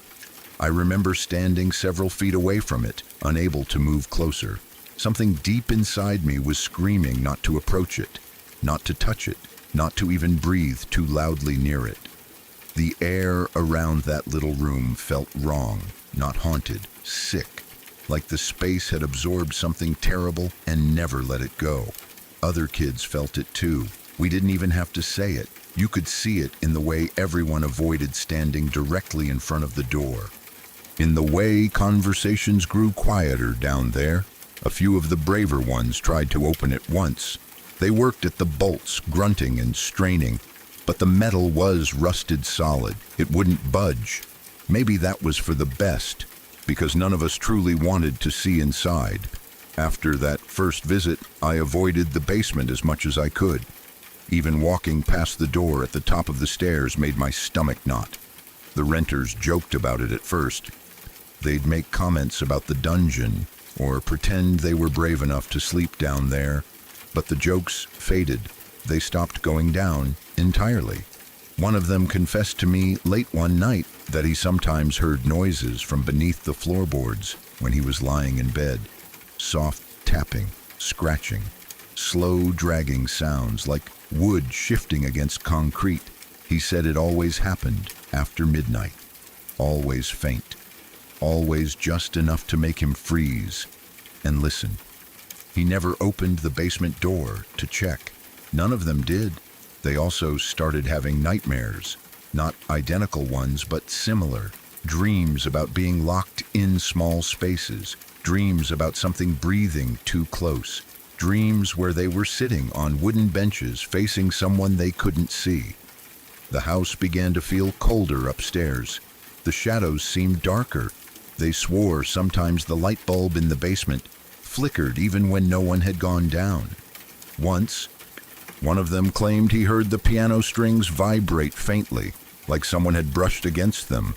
I remember standing several feet away from it, unable to move closer. Something deep inside me was screaming not to approach it, not to touch it, not to even breathe too loudly near it. The air around that little room felt wrong, not haunted, sick, like the space had absorbed something terrible and never let it go. Other kids felt it too. We didn't even have to say it. You could see it in the way everyone avoided standing directly in front of the door. In the way conversations grew quieter down there. A few of the braver ones tried to open it once. They worked at the bolts, grunting and straining, but the metal was rusted solid. It wouldn't budge. Maybe that was for the best, because none of us truly wanted to see inside. After that first visit, I avoided the basement as much as I could. Even walking past the door at the top of the stairs made my stomach knot. The renters joked about it at first. They'd make comments about the dungeon, or pretend they were brave enough to sleep down there, but the jokes faded. They stopped going down entirely. One of them confessed to me late one night that he sometimes heard noises from beneath the floorboards when he was lying in bed. Soft tapping, scratching, slow dragging sounds like wood shifting against concrete. He said it always happened after midnight, always faint. always just enough to make him freeze and listen. He never opened the basement door to check. None of them did. They also started having nightmares, not identical ones, but similar. Dreams about being locked in small spaces, dreams about something breathing too close, dreams where they were sitting on wooden benches facing someone they couldn't see. The house began to feel colder upstairs. The shadows seemed darker. They swore sometimes the light bulb in the basement flickered even when no one had gone down. Once, one of them claimed he heard the piano strings vibrate faintly, like someone had brushed against them.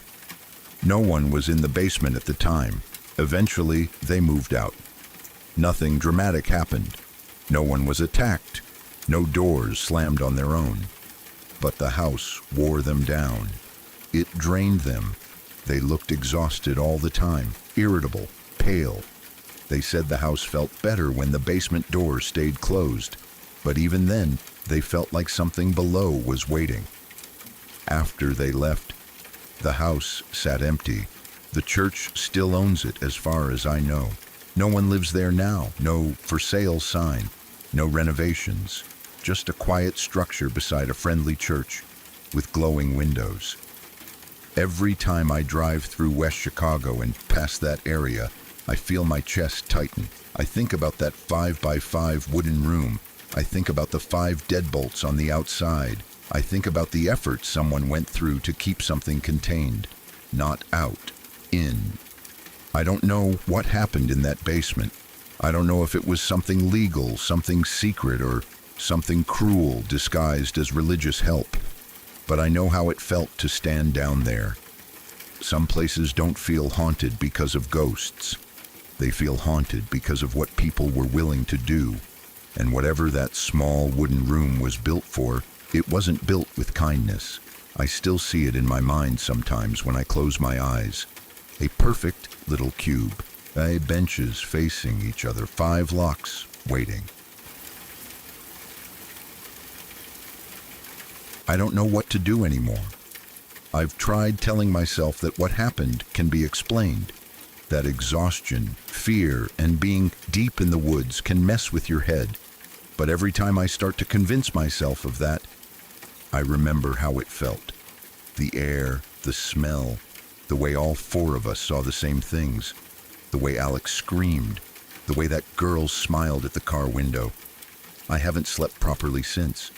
No one was in the basement at the time. Eventually, they moved out. Nothing dramatic happened. No one was attacked. No doors slammed on their own. But the house wore them down. It drained them. They looked exhausted all the time, irritable, pale. They said the house felt better when the basement doors stayed closed, but even then, they felt like something below was waiting. After they left, the house sat empty. The church still owns it as far as I know. No one lives there now, no for sale sign, no renovations, just a quiet structure beside a friendly church with glowing windows. Every time I drive through West Chicago and past that area, I feel my chest tighten. I think about that 5x5 wooden room. I think about the 5 deadbolts on the outside. I think about the effort someone went through to keep something contained, not out, in. I don't know what happened in that basement. I don't know if it was something legal, something secret, or something cruel disguised as religious help. But I know how it felt to stand down there. Some places don't feel haunted because of ghosts. They feel haunted because of what people were willing to do. And whatever that small wooden room was built for, it wasn't built with kindness. I still see it in my mind sometimes when I close my eyes. A perfect little cube, benches facing each other, 5 locks waiting. I don't know what to do anymore. I've tried telling myself that what happened can be explained, that exhaustion, fear, and being deep in the woods can mess with your head. But every time I start to convince myself of that, I remember how it felt. The air, the smell, the way all 4 of us saw the same things, the way Alex screamed, the way that girl smiled at the car window. I haven't slept properly since.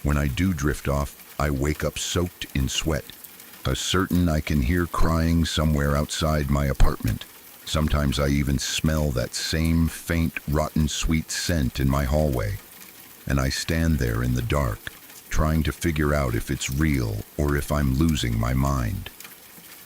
When I do drift off, I wake up soaked in sweat, certain I can hear crying somewhere outside my apartment. Sometimes I even smell that same faint, rotten sweet scent in my hallway. And I stand there in the dark, trying to figure out if it's real or if I'm losing my mind.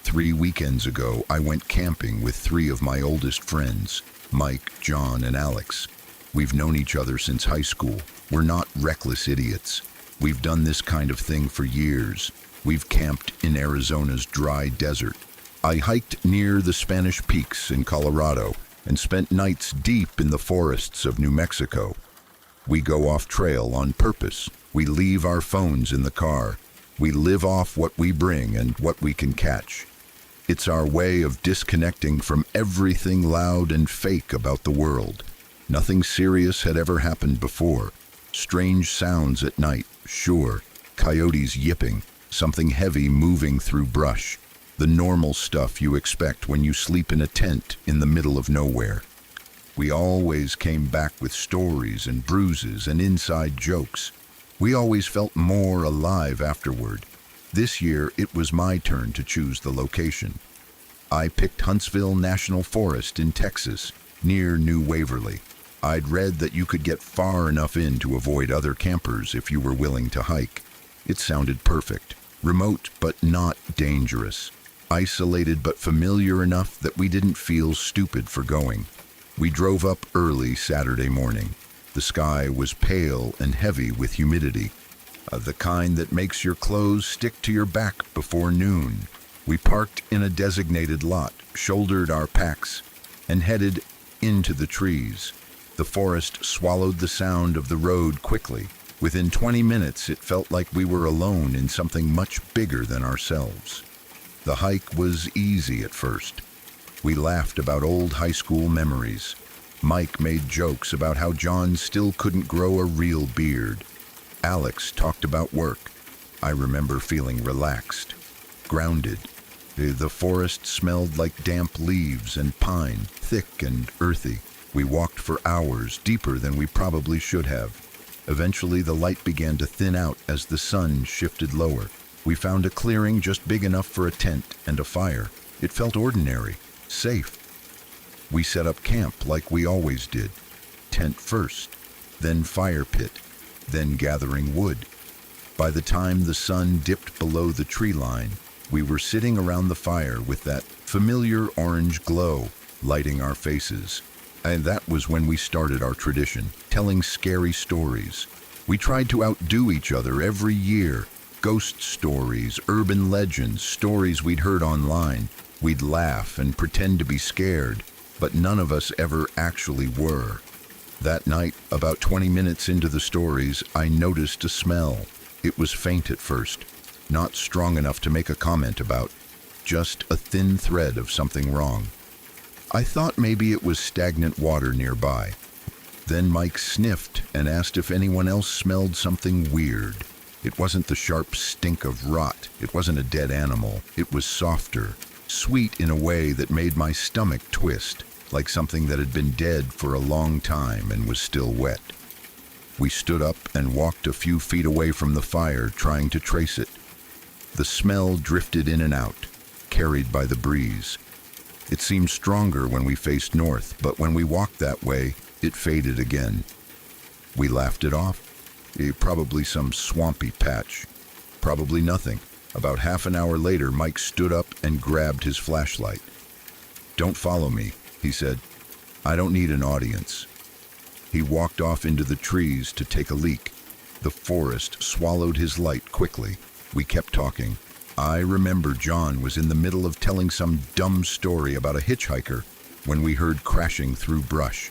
3 weekends ago, I went camping with 3 of my oldest friends, Mike, John, and Alex. We've known each other since high school. We're not reckless idiots. We've done this kind of thing for years. We've camped in Arizona's dry desert. I hiked near the Spanish Peaks in Colorado and spent nights deep in the forests of New Mexico. We go off trail on purpose. We leave our phones in the car. We live off what we bring and what we can catch. It's our way of disconnecting from everything loud and fake about the world. Nothing serious had ever happened before. Strange sounds at night, sure. Coyotes yipping, something heavy moving through brush. The normal stuff you expect when you sleep in a tent in the middle of nowhere. We always came back with stories and bruises and inside jokes. We always felt more alive afterward. This year, it was my turn to choose the location. I picked Huntsville National Forest in Texas, near New Waverly. I'd read that you could get far enough in to avoid other campers if you were willing to hike. It sounded perfect. Remote but not dangerous. Isolated but familiar enough that we didn't feel stupid for going. We drove up early Saturday morning. The sky was pale and heavy with humidity, the kind that makes your clothes stick to your back before noon. We parked in a designated lot, shouldered our packs, and headed into the trees. The forest swallowed the sound of the road quickly. Within 20 minutes, it felt like we were alone in something much bigger than ourselves. The hike was easy at first. We laughed about old high school memories. Mike made jokes about how John still couldn't grow a real beard. Alex talked about work. I remember feeling relaxed, grounded. The forest smelled like damp leaves and pine, thick and earthy. We walked for hours, deeper than we probably should have. Eventually, the light began to thin out as the sun shifted lower. We found a clearing just big enough for a tent and a fire. It felt ordinary, safe. We set up camp like we always did. Tent first, then fire pit, then gathering wood. By the time the sun dipped below the tree line, we were sitting around the fire with that familiar orange glow lighting our faces. And that was when we started our tradition, telling scary stories. We tried to outdo each other every year. Ghost stories, urban legends, stories we'd heard online. We'd laugh and pretend to be scared, but none of us ever actually were. That night, about 20 minutes into the stories, I noticed a smell. It was faint at first, not strong enough to make a comment about, just a thin thread of something wrong. I thought maybe it was stagnant water nearby. Then Mike sniffed and asked if anyone else smelled something weird. It wasn't the sharp stink of rot. It wasn't a dead animal. It was softer, sweet in a way that made my stomach twist, like something that had been dead for a long time and was still wet. We stood up and walked a few feet away from the fire, trying to trace it. The smell drifted in and out, carried by the breeze. It seemed stronger when we faced north, but when we walked that way, it faded again. We laughed it off. Probably some swampy patch. Probably nothing. About half an hour later, Mike stood up and grabbed his flashlight. "Don't follow me," he said. "I don't need an audience." He walked off into the trees to take a leak. The forest swallowed his light quickly. We kept talking. I remember John was in the middle of telling some dumb story about a hitchhiker when we heard crashing through brush.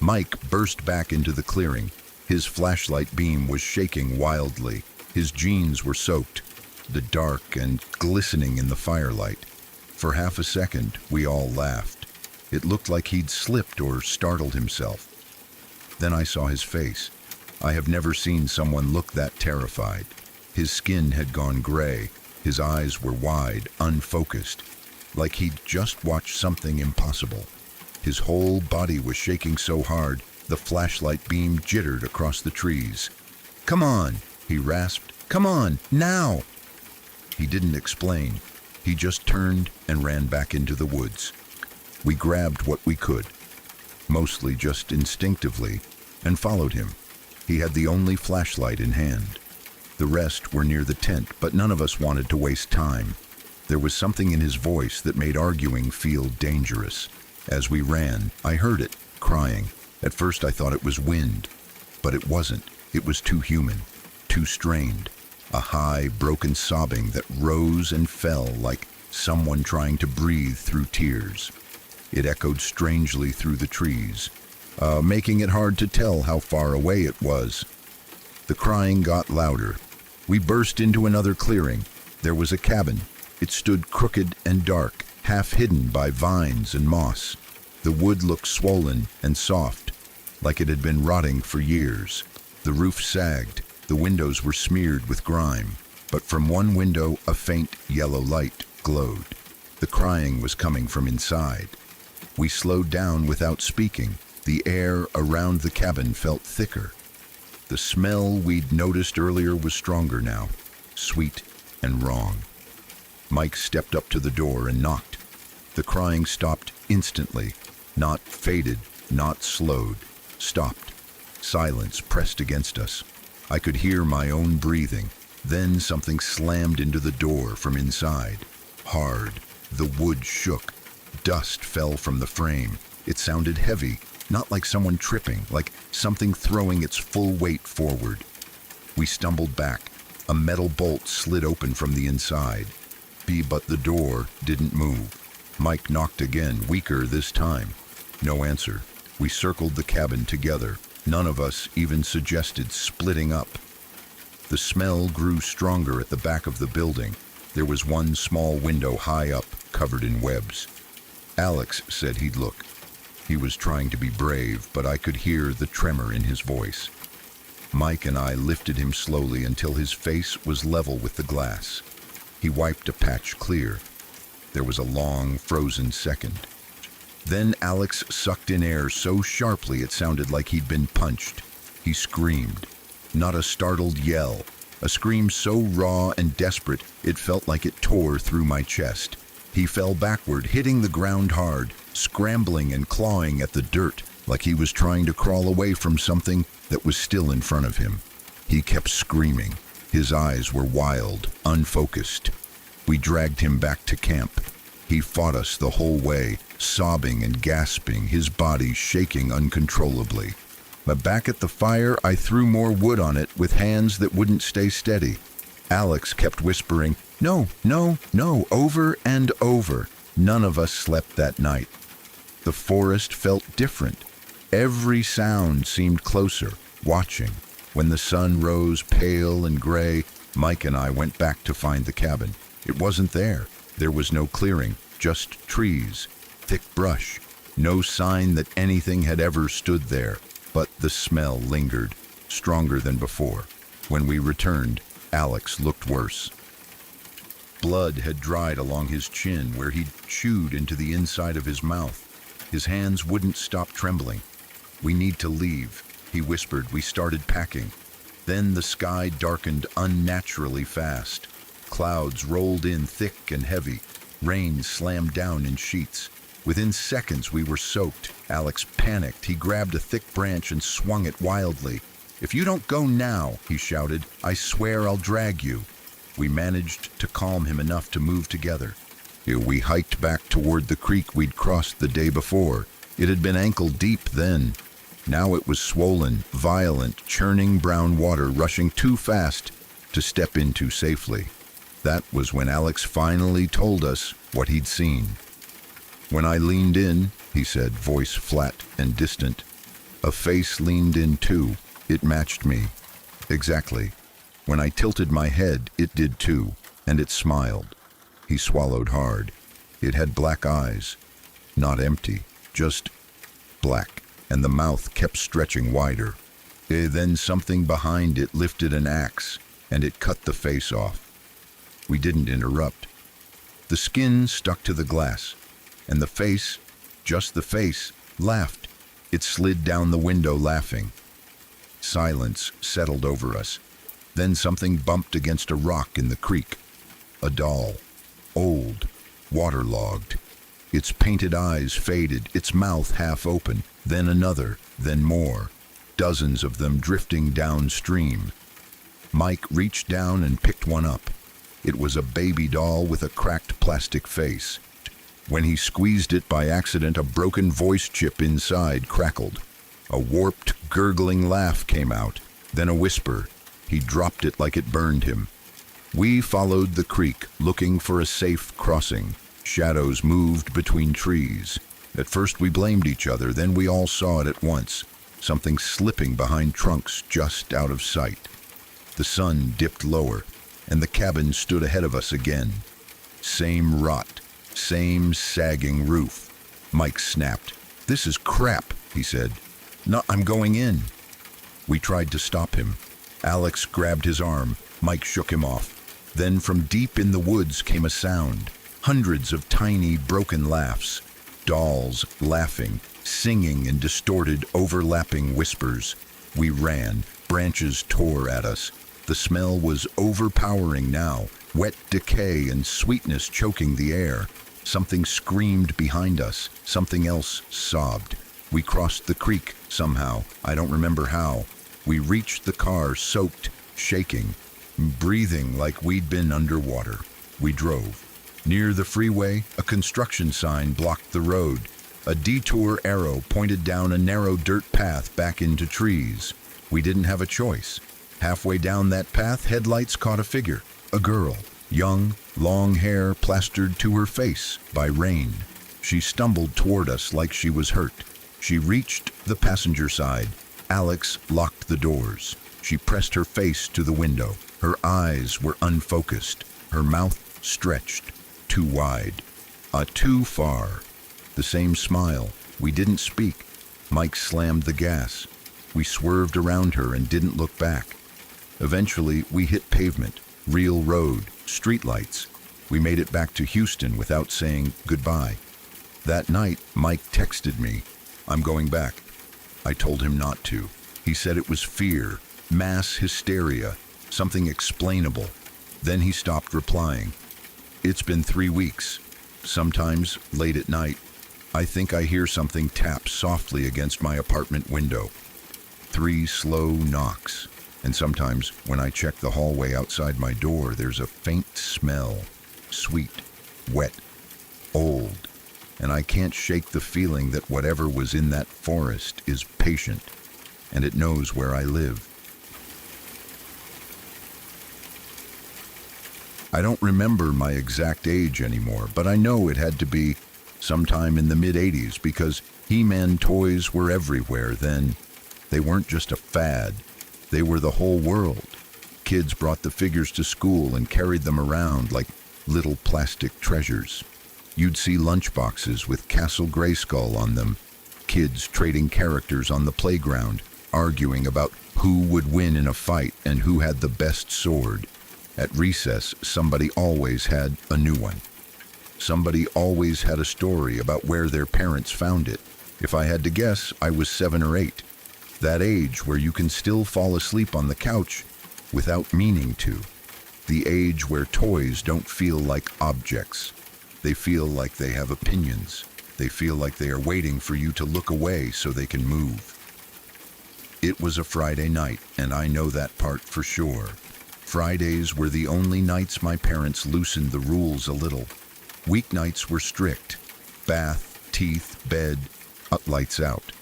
Mike burst back into the clearing. His flashlight beam was shaking wildly. His jeans were soaked, the dark and glistening in the firelight. For half a second, we all laughed. It looked like he'd slipped or startled himself. Then I saw his face. I have never seen someone look that terrified. His skin had gone gray. His eyes were wide, unfocused, like he'd just watched something impossible. His whole body was shaking so hard, the flashlight beam jittered across the trees. "Come on," he rasped. "Come on, now!" He didn't explain. He just turned and ran back into the woods. We grabbed what we could, mostly just instinctively, and followed him. He had the only flashlight in hand. The rest were near the tent, but none of us wanted to waste time. There was something in his voice that made arguing feel dangerous. As we ran, I heard it, crying. At first I thought it was wind, but it wasn't. It was too human, too strained. A high, broken sobbing that rose and fell like someone trying to breathe through tears. It echoed strangely through the trees, making it hard to tell how far away it was. The crying got louder. We burst into another clearing. There was a cabin. It stood crooked and dark, half hidden by vines and moss. The wood looked swollen and soft, like it had been rotting for years. The roof sagged. The windows were smeared with grime, but from one window a faint yellow light glowed. The crying was coming from inside. We slowed down without speaking. The air around the cabin felt thicker. The smell we'd noticed earlier was stronger now, sweet and wrong. Mike stepped up to the door and knocked. The crying stopped instantly, not faded, not slowed, stopped. Silence pressed against us. I could hear my own breathing. Then something slammed into the door from inside. Hard. The wood shook. Dust fell from the frame. It sounded heavy, not like someone tripping, like something throwing its full weight forward. We stumbled back. A metal bolt slid open from the inside. But the door didn't move. Mike knocked again, weaker this time. No answer. We circled the cabin together. None of us even suggested splitting up. The smell grew stronger at the back of the building. There was one small window high up, covered in webs. Alex said he'd look. He was trying to be brave, but I could hear the tremor in his voice. Mike and I lifted him slowly until his face was level with the glass. He wiped a patch clear. There was a long, frozen second. Then Alex sucked in air so sharply it sounded like he'd been punched. He screamed. Not a startled yell. A scream so raw and desperate it felt like it tore through my chest. He fell backward, hitting the ground hard, scrambling and clawing at the dirt like he was trying to crawl away from something that was still in front of him. He kept screaming. His eyes were wild, unfocused. We dragged him back to camp. He fought us the whole way, sobbing and gasping, his body shaking uncontrollably. But back at the fire, I threw more wood on it with hands that wouldn't stay steady. Alex kept whispering, "No, no, no," over and over. None of us slept that night. The forest felt different. Every sound seemed closer, watching. When the sun rose pale and gray, Mike and I went back to find the cabin. It wasn't there. There was no clearing, just trees, thick brush. No sign that anything had ever stood there, but the smell lingered, stronger than before. When we returned, Alex looked worse. Blood had dried along his chin where he'd chewed into the inside of his mouth. His hands wouldn't stop trembling. "We need to leave," he whispered. We started packing. Then the sky darkened unnaturally fast. Clouds rolled in thick and heavy. Rain slammed down in sheets. Within seconds we were soaked. Alex panicked. He grabbed a thick branch and swung it wildly. "If you don't go now," he shouted, "I swear I'll drag you." We managed to calm him enough to move together. We hiked back toward the creek we'd crossed the day before. It had been ankle deep then. Now it was swollen, violent, churning brown water rushing too fast to step into safely. That was when Alex finally told us what he'd seen. "When I leaned in," he said, voice flat and distant, "a face leaned in too. It matched me. Exactly. When I tilted my head, it did too, and it smiled." He swallowed hard. It had black eyes. Not empty, just black, and the mouth kept stretching wider. Then something behind it lifted an axe, and it cut the face off. We didn't interrupt. The skin stuck to the glass, and the face, just the face, laughed. It slid down the window laughing. Silence settled over us. Then something bumped against a rock in the creek. A doll. Old. Waterlogged. Its painted eyes faded, its mouth half open. Then another, then more. Dozens of them drifting downstream. Mike reached down and picked one up. It was a baby doll with a cracked plastic face. When he squeezed it by accident, a broken voice chip inside crackled. A warped, gurgling laugh came out, then a whisper. He dropped it like it burned him. We followed the creek, looking for a safe crossing. Shadows moved between trees. At first we blamed each other, then we all saw it at once. Something slipping behind trunks just out of sight. The sun dipped lower, and the cabin stood ahead of us again. Same rot, same sagging roof. Mike snapped. "This is crap," he said. "No, I'm going in." We tried to stop him. Alex grabbed his arm. Mike shook him off. Then from deep in the woods came a sound. Hundreds of tiny, broken laughs. Dolls laughing, singing in distorted, overlapping whispers. We ran. Branches tore at us. The smell was overpowering now, wet decay and sweetness choking the air. Something screamed behind us. Something else sobbed. We crossed the creek somehow. I don't remember how. We reached the car soaked, shaking, breathing like we'd been underwater. We drove. Near the freeway, a construction sign blocked the road. A detour arrow pointed down a narrow dirt path back into trees. We didn't have a choice. Halfway down that path, headlights caught a figure. A girl, young, long hair plastered to her face by rain. She stumbled toward us like she was hurt. She reached the passenger side. Alex locked the doors. She pressed her face to the window. Her eyes were unfocused. Her mouth stretched. Too wide. Too far. The same smile. We didn't speak. Mike slammed the gas. We swerved around her and didn't look back. Eventually, we hit pavement, real road, streetlights. We made it back to Houston without saying goodbye. That night, Mike texted me, "I'm going back." I told him not to. He said it was fear, mass hysteria, something explainable. Then he stopped replying. It's been 3 weeks. Sometimes, late at night, I think I hear something tap softly against my apartment window. 3 slow knocks. And sometimes, when I check the hallway outside my door, there's a faint smell. Sweet, wet, old. And I can't shake the feeling that whatever was in that forest is patient, and it knows where I live. I don't remember my exact age anymore, but I know it had to be sometime in the mid-'80s because He-Man toys were everywhere then. They weren't just a fad. They were the whole world. Kids brought the figures to school and carried them around like little plastic treasures. You'd see lunchboxes with Castle Grayskull on them, kids trading characters on the playground, arguing about who would win in a fight and who had the best sword. At recess, somebody always had a new one. Somebody always had a story about where their parents found it. If I had to guess, I was 7 or 8. That age where you can still fall asleep on the couch without meaning to. The age where toys don't feel like objects. They feel like they have opinions. They feel like they are waiting for you to look away so they can move. It was a Friday night, and I know that part for sure. Fridays were the only nights my parents loosened the rules a little. Weeknights were strict. Bath, teeth, bed, lights out.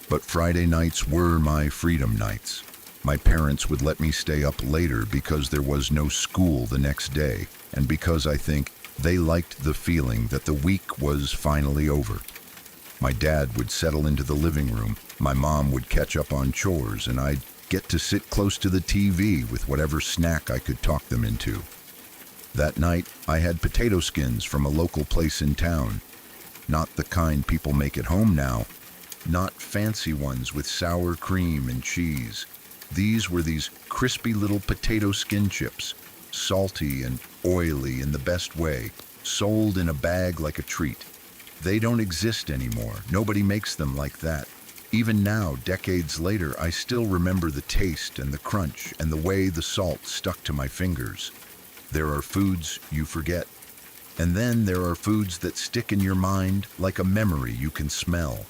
But Friday nights were my freedom nights. My parents would let me stay up later because there was no school the next day, and because I think they liked the feeling that the week was finally over. My dad would settle into the living room, my mom would catch up on chores, and I'd get to sit close to the TV with whatever snack I could talk them into. That night, I had potato skins from a local place in town. Not the kind people make at home now. Not fancy ones with sour cream and cheese. These were these crispy little potato skin chips, salty and oily in the best way, sold in a bag like a treat. They don't exist anymore. Nobody makes them like that. Even now, decades later, I still remember the taste and the crunch and the way the salt stuck to my fingers. There are foods you forget. And then there are foods that stick in your mind like a memory you can smell.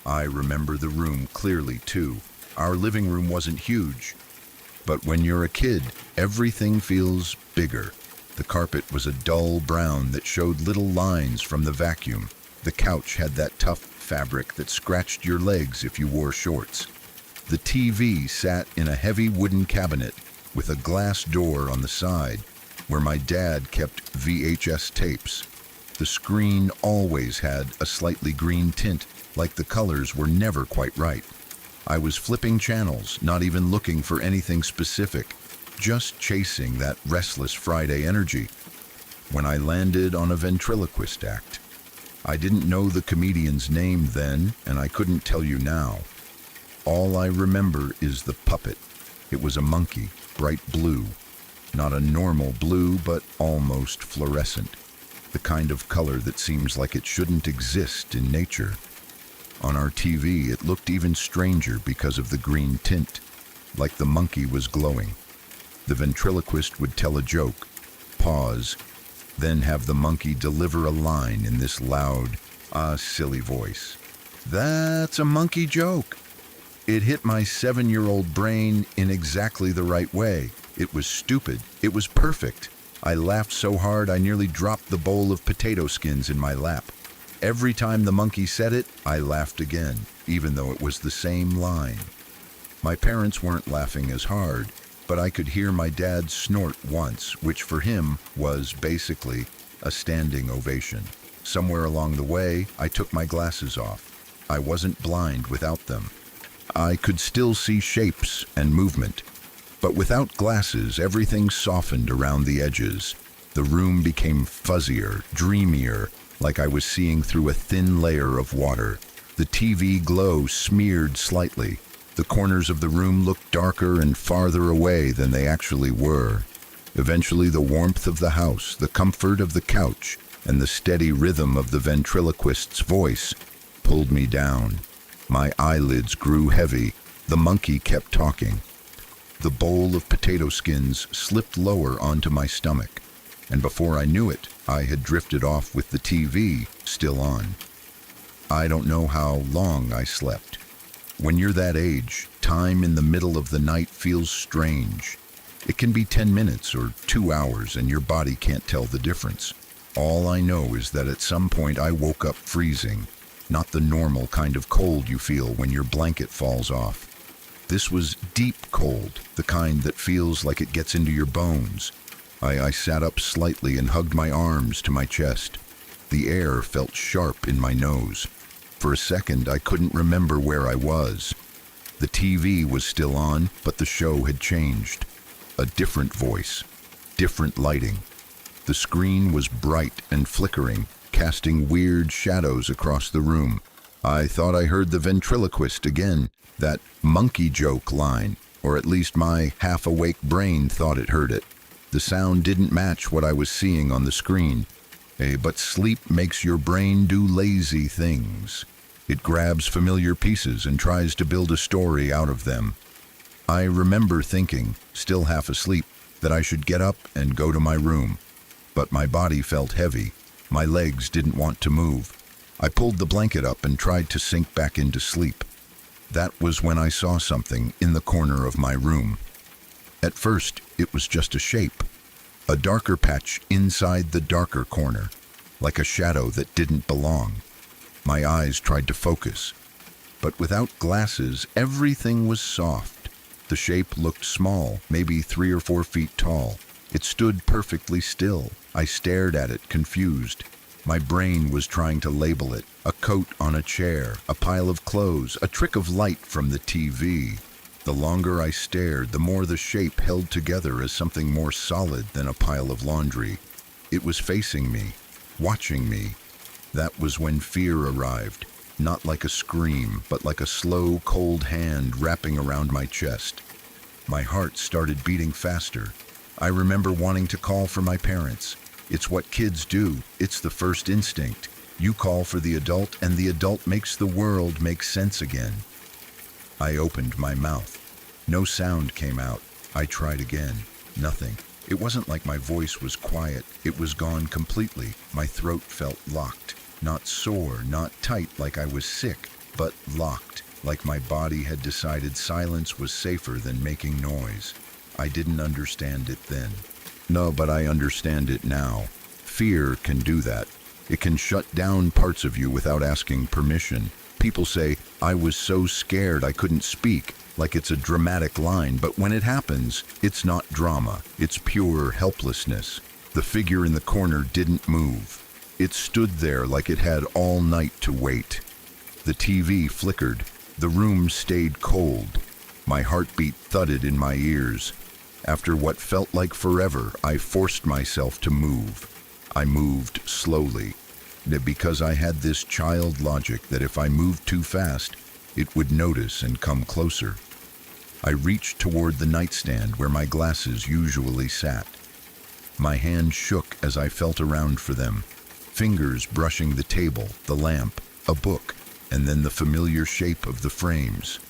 I remember the room clearly, too. Our living room wasn't huge. But when you're a kid, everything feels bigger. The carpet was a dull brown that showed little lines from the vacuum. The couch had that tough fabric that scratched your legs if you wore shorts. The TV sat in a heavy wooden cabinet with a glass door on the side where my dad kept VHS tapes. The screen always had a slightly green tint, like the colors were never quite right. I was flipping channels, not even looking for anything specific, just chasing that restless Friday energy, when I landed on a ventriloquist act. I didn't know the comedian's name then, and I couldn't tell you now. All I remember is the puppet. It was a monkey, bright blue. Not a normal blue, but almost fluorescent. The kind of color that seems like it shouldn't exist in nature. On our TV, it looked even stranger because of the green tint, like the monkey was glowing. The ventriloquist would tell a joke, pause, then have the monkey deliver a line in this loud, silly voice. That's a monkey joke. It hit my 7-year-old brain in exactly the right way. It was stupid. It was perfect. I laughed so hard I nearly dropped the bowl of potato skins in my lap. Every time the monkey said it, I laughed again, even though it was the same line. My parents weren't laughing as hard, but I could hear my dad snort once, which for him was basically a standing ovation. Somewhere along the way, I took my glasses off. I wasn't blind without them. I could still see shapes and movement. But without glasses, everything softened around the edges. The room became fuzzier, dreamier, like I was seeing through a thin layer of water. The TV glow smeared slightly. The corners of the room looked darker and farther away than they actually were. Eventually, the warmth of the house, the comfort of the couch, and the steady rhythm of the ventriloquist's voice pulled me down. My eyelids grew heavy. The monkey kept talking. The bowl of potato skins slipped lower onto my stomach, and before I knew it, I had drifted off with the TV still on. I don't know how long I slept. When you're that age, time in the middle of the night feels strange. It can be 10 minutes or 2 hours and your body can't tell the difference. All I know is that at some point I woke up freezing, not the normal kind of cold you feel when your blanket falls off. This was deep cold, the kind that feels like it gets into your bones. I sat up slightly and hugged my arms to my chest. The air felt sharp in my nose. For a second, I couldn't remember where I was. The TV was still on, but the show had changed. A different voice, different lighting. The screen was bright and flickering, casting weird shadows across the room. I thought I heard the ventriloquist again, that monkey joke line, or at least my half-awake brain thought it heard it. The sound didn't match what I was seeing on the screen. But sleep makes your brain do lazy things. It grabs familiar pieces and tries to build a story out of them. I remember thinking, still half asleep, that I should get up and go to my room. But my body felt heavy. My legs didn't want to move. I pulled the blanket up and tried to sink back into sleep. That was when I saw something in the corner of my room. At first, it was just a shape. A darker patch inside the darker corner, like a shadow that didn't belong. My eyes tried to focus, but without glasses, everything was soft. The shape looked small, maybe 3 or 4 feet tall. It stood perfectly still. I stared at it, confused. My brain was trying to label it: a coat on a chair, a pile of clothes, a trick of light from the TV. The longer I stared, the more the shape held together as something more solid than a pile of laundry. It was facing me, watching me. That was when fear arrived, not like a scream, but like a slow, cold hand wrapping around my chest. My heart started beating faster. I remember wanting to call for my parents. It's what kids do. It's the first instinct. You call for the adult, and the adult makes the world make sense again. I opened my mouth. No sound came out. I tried again. Nothing. It wasn't like my voice was quiet. It was gone completely. My throat felt locked. Not sore, not tight like I was sick, but locked, like my body had decided silence was safer than making noise. I didn't understand it then. No, but I understand it now. Fear can do that. It can shut down parts of you without asking permission. People say, "I was so scared I couldn't speak," like it's a dramatic line, but when it happens, it's not drama. It's pure helplessness. The figure in the corner didn't move. It stood there like it had all night to wait. The TV flickered. The room stayed cold. My heartbeat thudded in my ears. After what felt like forever, I forced myself to move. I moved slowly, because I had this child logic that if I moved too fast, it would notice and come closer. I reached toward the nightstand where my glasses usually sat. My hand shook as I felt around for them, fingers brushing the table, the lamp, a book, and then the familiar shape of the frames.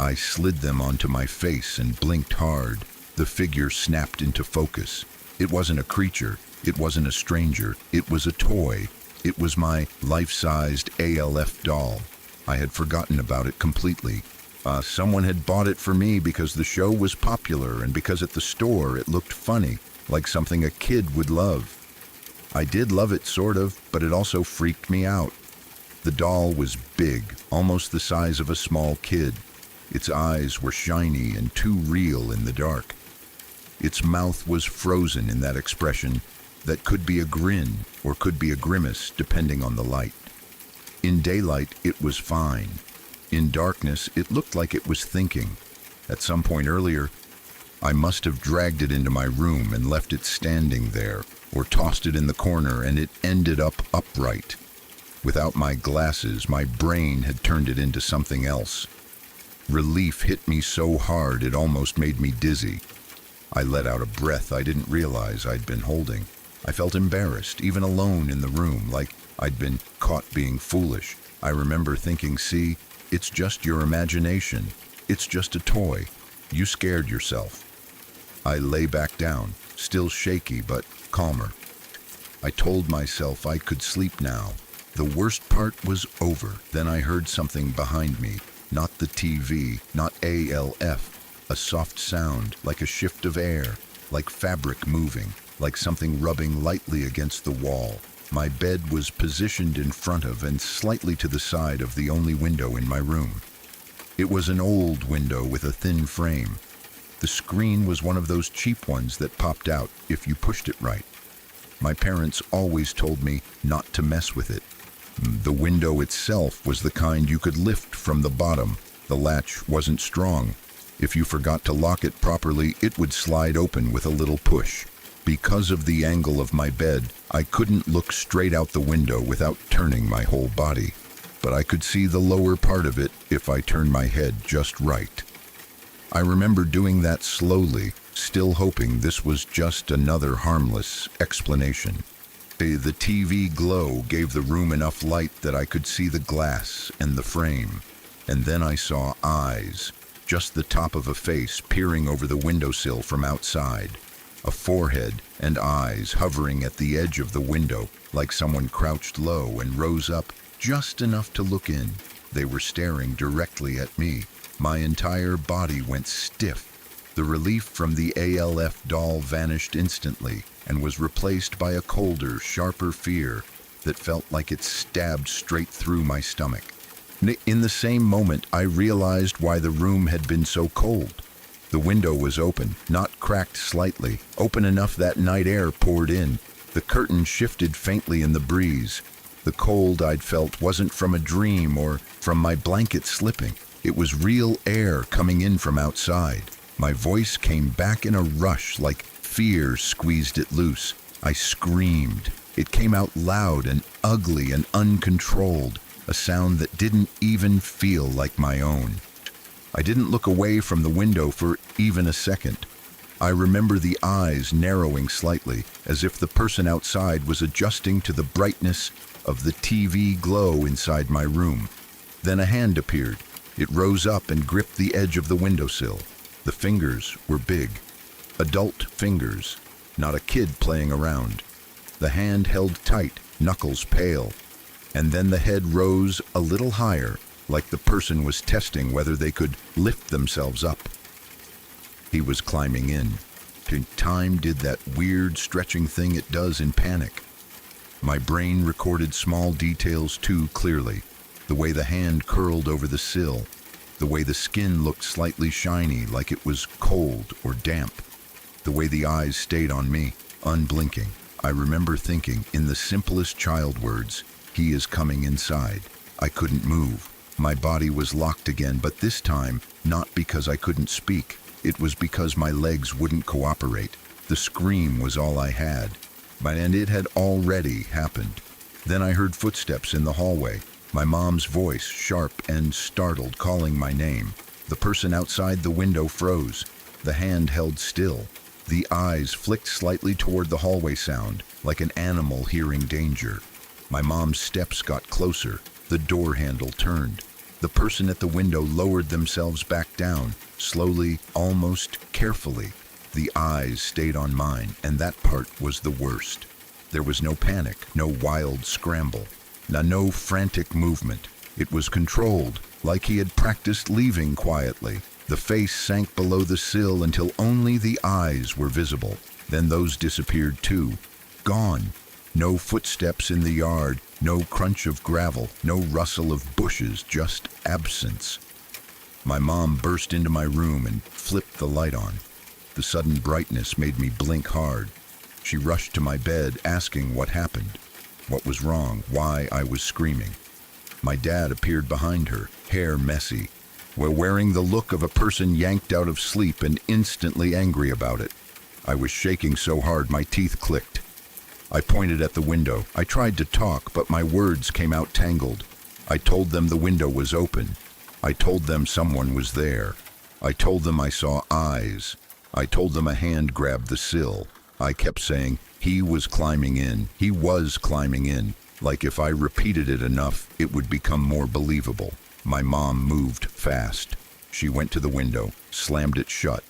I slid them onto my face and blinked hard. The figure snapped into focus. It wasn't a creature. It wasn't a stranger. It was a toy. It was my life-sized ALF doll. I had forgotten about it completely. Someone had bought it for me because the show was popular and because at the store it looked funny, like something a kid would love. I did love it, sort of, but it also freaked me out. The doll was big, almost the size of a small kid. Its eyes were shiny and too real in the dark. Its mouth was frozen in that expression that could be a grin or could be a grimace, depending on the light. In daylight, it was fine. In darkness, it looked like it was thinking. At some point earlier, I must have dragged it into my room and left it standing there, or tossed it in the corner and it ended up upright. Without my glasses, my brain had turned it into something else. Relief hit me so hard it almost made me dizzy. I let out a breath I didn't realize I'd been holding. I felt embarrassed, even alone in the room, like I'd been caught being foolish. I remember thinking, see, it's just your imagination. It's just a toy. You scared yourself. I lay back down, still shaky but calmer. I told myself I could sleep now. The worst part was over. Then I heard something behind me. Not the TV, not ALF. A soft sound, like a shift of air, like fabric moving, like something rubbing lightly against the wall. My bed was positioned in front of and slightly to the side of the only window in my room. It was an old window with a thin frame. The screen was one of those cheap ones that popped out if you pushed it right. My parents always told me not to mess with it. The window itself was the kind you could lift from the bottom. The latch wasn't strong. If you forgot to lock it properly, it would slide open with a little push. Because of the angle of my bed, I couldn't look straight out the window without turning my whole body. But I could see the lower part of it if I turned my head just right. I remember doing that slowly, still hoping this was just another harmless explanation. The TV glow gave the room enough light that I could see the glass and the frame. And then I saw eyes, just the top of a face peering over the windowsill from outside. A forehead and eyes hovering at the edge of the window, like someone crouched low and rose up just enough to look in. They were staring directly at me. My entire body went stiff. The relief from the ALF doll vanished instantly and was replaced by a colder, sharper fear that felt like it stabbed straight through my stomach. In the same moment, I realized why the room had been so cold. The window was open, not cracked slightly, open enough that night air poured in. The curtain shifted faintly in the breeze. The cold I'd felt wasn't from a dream or from my blanket slipping. It was real air coming in from outside. My voice came back in a rush, like fear squeezed it loose. I screamed. It came out loud and ugly and uncontrolled, a sound that didn't even feel like my own. I didn't look away from the window for even a second. I remember the eyes narrowing slightly, as if the person outside was adjusting to the brightness of the TV glow inside my room. Then a hand appeared. It rose up and gripped the edge of the windowsill. The fingers were big. Adult fingers, not a kid playing around. The hand held tight, knuckles pale. And then the head rose a little higher, like the person was testing whether they could lift themselves up. He was climbing in. Time did that weird stretching thing it does in panic. My brain recorded small details too clearly. The way the hand curled over the sill. The way the skin looked slightly shiny, like it was cold or damp. The way the eyes stayed on me, unblinking. I remember thinking, in the simplest child words, "He is coming inside." I couldn't move. My body was locked again, but this time, not because I couldn't speak. It was because my legs wouldn't cooperate. The scream was all I had. And it had already happened. Then I heard footsteps in the hallway. My mom's voice, sharp and startled, calling my name. The person outside the window froze. The hand held still. The eyes flicked slightly toward the hallway sound, like an animal hearing danger. My mom's steps got closer. The door handle turned. The person at the window lowered themselves back down, slowly, almost carefully. The eyes stayed on mine, and that part was the worst. There was no panic, no wild scramble, no frantic movement. It was controlled, like he had practiced leaving quietly. The face sank below the sill until only the eyes were visible. Then those disappeared too. Gone. No footsteps in the yard, no crunch of gravel, no rustle of bushes, just absence. My mom burst into my room and flipped the light on. The sudden brightness made me blink hard. She rushed to my bed, asking what happened, what was wrong, why I was screaming. My dad appeared behind her, hair messy. were wearing the look of a person yanked out of sleep and instantly angry about it. I was shaking so hard my teeth clicked. I pointed at the window. I tried to talk, but my words came out tangled. I told them the window was open. I told them someone was there. I told them I saw eyes. I told them a hand grabbed the sill. I kept saying, he was climbing in. He was climbing in. Like if I repeated it enough, it would become more believable. My mom moved fast. She went to the window, slammed it shut.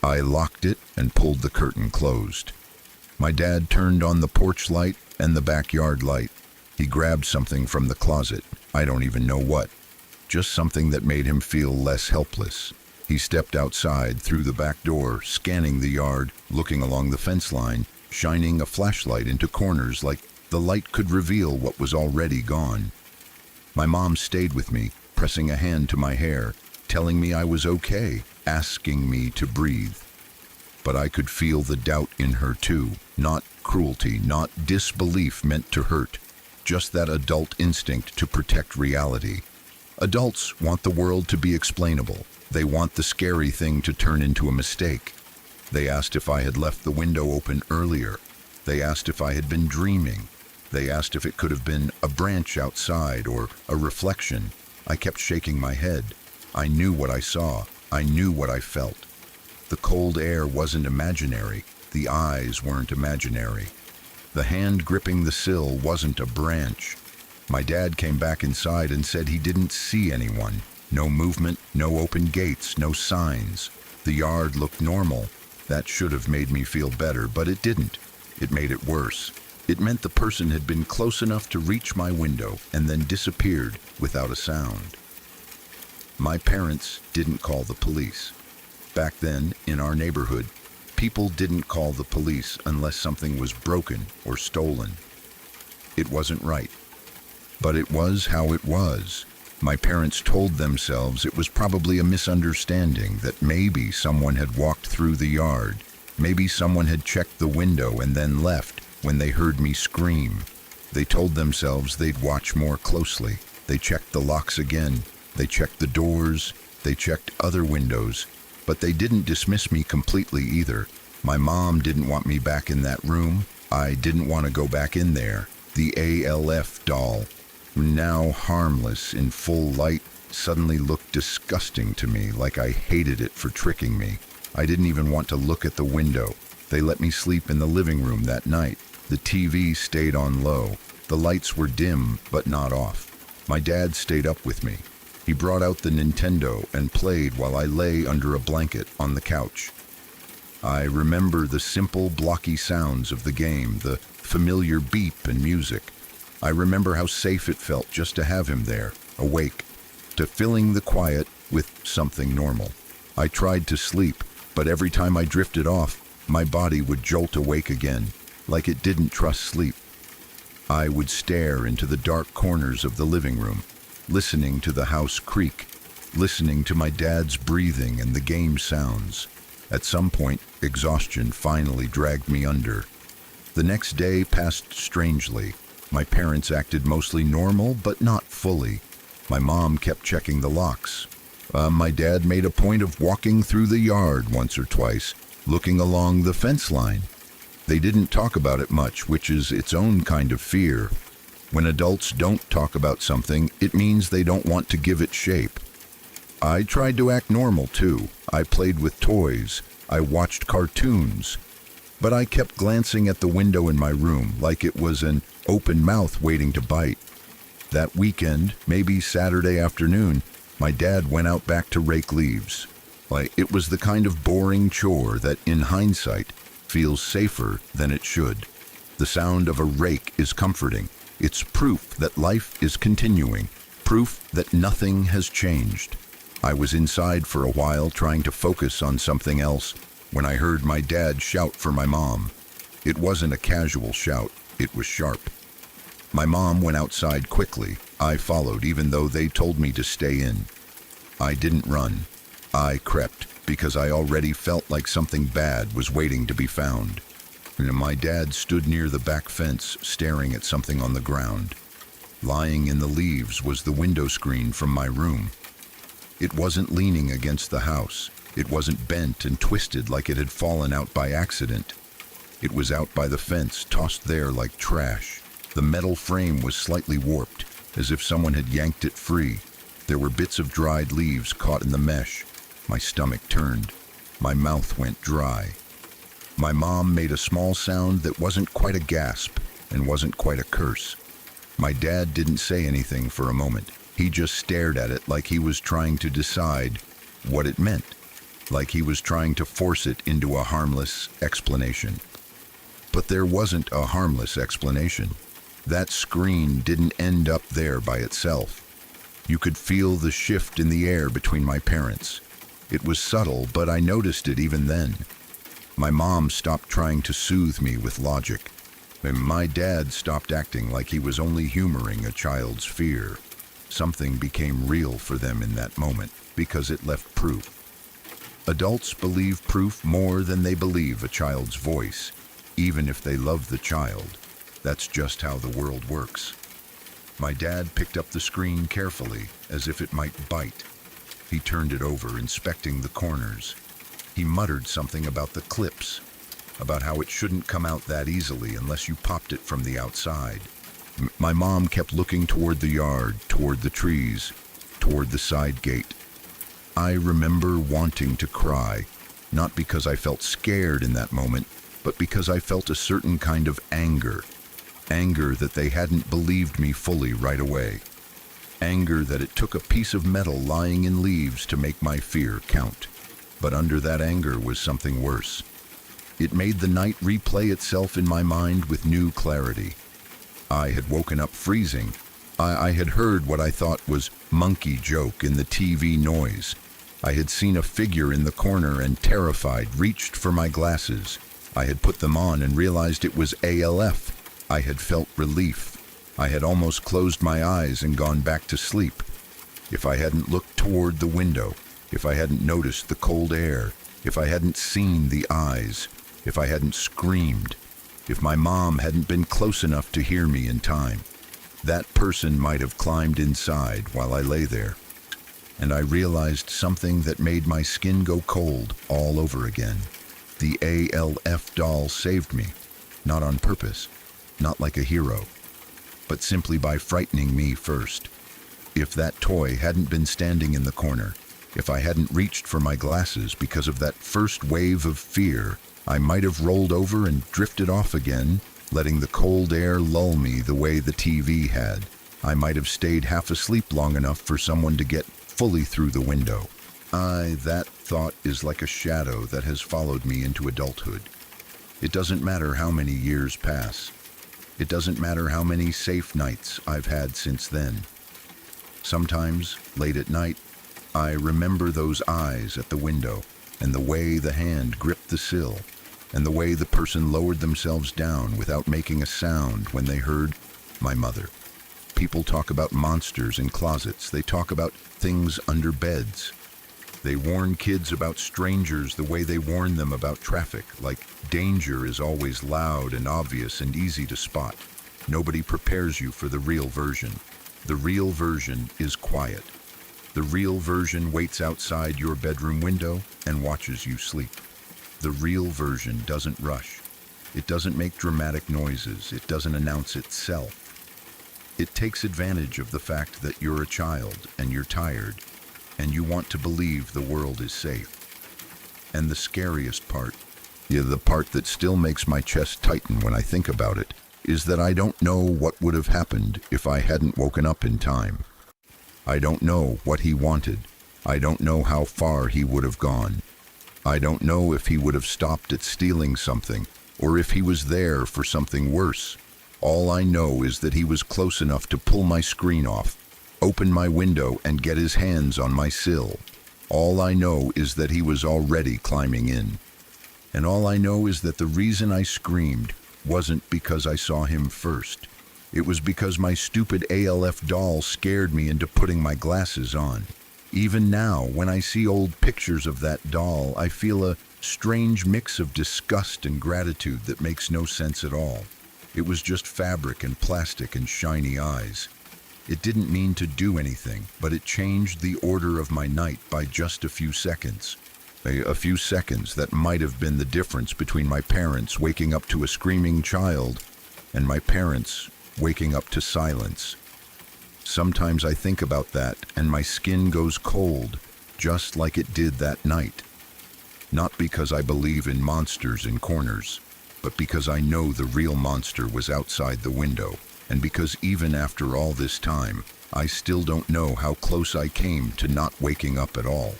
I locked it and pulled the curtain closed. My dad turned on the porch light and the backyard light. He grabbed something from the closet. I don't even know what. Just something that made him feel less helpless. He stepped outside through the back door, scanning the yard, looking along the fence line, shining a flashlight into corners like the light could reveal what was already gone. My mom stayed with me, pressing a hand to my hair, telling me I was okay, asking me to breathe. But I could feel the doubt in her too. Not cruelty, not disbelief meant to hurt. Just that adult instinct to protect reality. Adults want the world to be explainable. They want the scary thing to turn into a mistake. They asked if I had left the window open earlier. They asked if I had been dreaming. They asked if it could have been a branch outside or a reflection. I kept shaking my head. I knew what I saw. I knew what I felt. The cold air wasn't imaginary. The eyes weren't imaginary. The hand gripping the sill wasn't a branch. My dad came back inside and said he didn't see anyone. No movement, no open gates, no signs. The yard looked normal. That should have made me feel better, but it didn't. It made it worse. It meant the person had been close enough to reach my window and then disappeared without a sound. My parents didn't call the police. Back then, in our neighborhood, people didn't call the police unless something was broken or stolen. It wasn't right. But it was how it was. My parents told themselves it was probably a misunderstanding, that maybe someone had walked through the yard. Maybe someone had checked the window and then left when they heard me scream. They told themselves they'd watch more closely. They checked the locks again. They checked the doors. They checked other windows. But they didn't dismiss me completely either. My mom didn't want me back in that room. I didn't want to go back in there. The ALF doll, now harmless in full light, suddenly looked disgusting to me, like I hated it for tricking me. I didn't even want to look at the window. They let me sleep in the living room that night. The TV stayed on low. The lights were dim, but not off. My dad stayed up with me. He brought out the Nintendo and played while I lay under a blanket on the couch. I remember the simple, blocky sounds of the game, the familiar beep and music. I remember how safe it felt just to have him there, awake, to filling the quiet with something normal. I tried to sleep, but every time I drifted off, my body would jolt awake again, like it didn't trust sleep. I would stare into the dark corners of the living room, listening to the house creak, listening to my dad's breathing and the game sounds. At some point, exhaustion finally dragged me under. The next day passed strangely. My parents acted mostly normal, but not fully. My mom kept checking the locks. My dad made a point of walking through the yard once or twice, looking along the fence line. They didn't talk about it much, which is its own kind of fear. When adults don't talk about something, it means they don't want to give it shape. I tried to act normal too. I played with toys. I watched cartoons. But I kept glancing at the window in my room like it was an open mouth waiting to bite. That weekend, maybe Saturday afternoon, my dad went out back to rake leaves. It was the kind of boring chore that, in hindsight, feels safer than it should. The sound of a rake is comforting. It's proof that life is continuing, proof that nothing has changed. I was inside for a while trying to focus on something else when I heard my dad shout for my mom. It wasn't a casual shout, it was sharp. My mom went outside quickly. I followed, even though they told me to stay in. I didn't run. I crept, because I already felt like something bad was waiting to be found. My dad stood near the back fence, staring at something on the ground. Lying in the leaves was the window screen from my room. It wasn't leaning against the house. It wasn't bent and twisted like it had fallen out by accident. It was out by the fence, tossed there like trash. The metal frame was slightly warped, as if someone had yanked it free. There were bits of dried leaves caught in the mesh. My stomach turned. My mouth went dry. My mom made a small sound that wasn't quite a gasp and wasn't quite a curse. My dad didn't say anything for a moment. He just stared at it like he was trying to decide what it meant, like he was trying to force it into a harmless explanation. But there wasn't a harmless explanation. That screen didn't end up there by itself. You could feel the shift in the air between my parents. It was subtle, but I noticed it even then. My mom stopped trying to soothe me with logic, and my dad stopped acting like he was only humoring a child's fear. Something became real for them in that moment, because it left proof. Adults believe proof more than they believe a child's voice, even if they love the child. That's just how the world works. My dad picked up the screen carefully, as if it might bite. He turned it over, inspecting the corners. He muttered something about the clips, about how it shouldn't come out that easily unless you popped it from the outside. My mom kept looking toward the yard, toward the trees, toward the side gate. I remember wanting to cry, not because I felt scared in that moment, but because I felt a certain kind of anger. Anger that they hadn't believed me fully right away. Anger that it took a piece of metal lying in leaves to make my fear count. But under that anger was something worse. It made the night replay itself in my mind with new clarity. I had woken up freezing. I had heard what I thought was monkey joke in the TV noise. I had seen a figure in the corner and, terrified, reached for my glasses. I had put them on and realized it was ALF. I had felt relief. I had almost closed my eyes and gone back to sleep. If I hadn't looked toward the window, if I hadn't noticed the cold air, if I hadn't seen the eyes, if I hadn't screamed, if my mom hadn't been close enough to hear me in time, that person might have climbed inside while I lay there. And I realized something that made my skin go cold all over again. The ALF doll saved me, not on purpose, not like a hero, but simply by frightening me first. If that toy hadn't been standing in the corner, if I hadn't reached for my glasses because of that first wave of fear, I might have rolled over and drifted off again, letting the cold air lull me the way the TV had. I might have stayed half asleep long enough for someone to get fully through the window. That thought is like a shadow that has followed me into adulthood. It doesn't matter how many years pass. It doesn't matter how many safe nights I've had since then. Sometimes, late at night, I remember those eyes at the window, and the way the hand gripped the sill, and the way the person lowered themselves down without making a sound when they heard my mother. People talk about monsters in closets. They talk about things under beds. They warn kids about strangers the way they warn them about traffic, like danger is always loud and obvious and easy to spot. Nobody prepares you for the real version. The real version is quiet. The real version waits outside your bedroom window and watches you sleep. The real version doesn't rush. It doesn't make dramatic noises. It doesn't announce itself. It takes advantage of the fact that you're a child and you're tired and you want to believe the world is safe. And the scariest part, the part that still makes my chest tighten when I think about it, is that I don't know what would have happened if I hadn't woken up in time. I don't know what he wanted. I don't know how far he would have gone. I don't know if he would have stopped at stealing something, or if he was there for something worse. All I know is that he was close enough to pull my screen off, open my window, and get his hands on my sill. All I know is that he was already climbing in. And all I know is that the reason I screamed wasn't because I saw him first. It was because my stupid ALF doll scared me into putting my glasses on. Even now, when I see old pictures of that doll, I feel a strange mix of disgust and gratitude that makes no sense at all. It was just fabric and plastic and shiny eyes. It didn't mean to do anything, but it changed the order of my night by just a few seconds. A few seconds that might have been the difference between my parents waking up to a screaming child and my parents waking up to silence. Sometimes I think about that and my skin goes cold, just like it did that night. Not because I believe in monsters in corners, but because I know the real monster was outside the window, and because even after all this time, I still don't know how close I came to not waking up at all.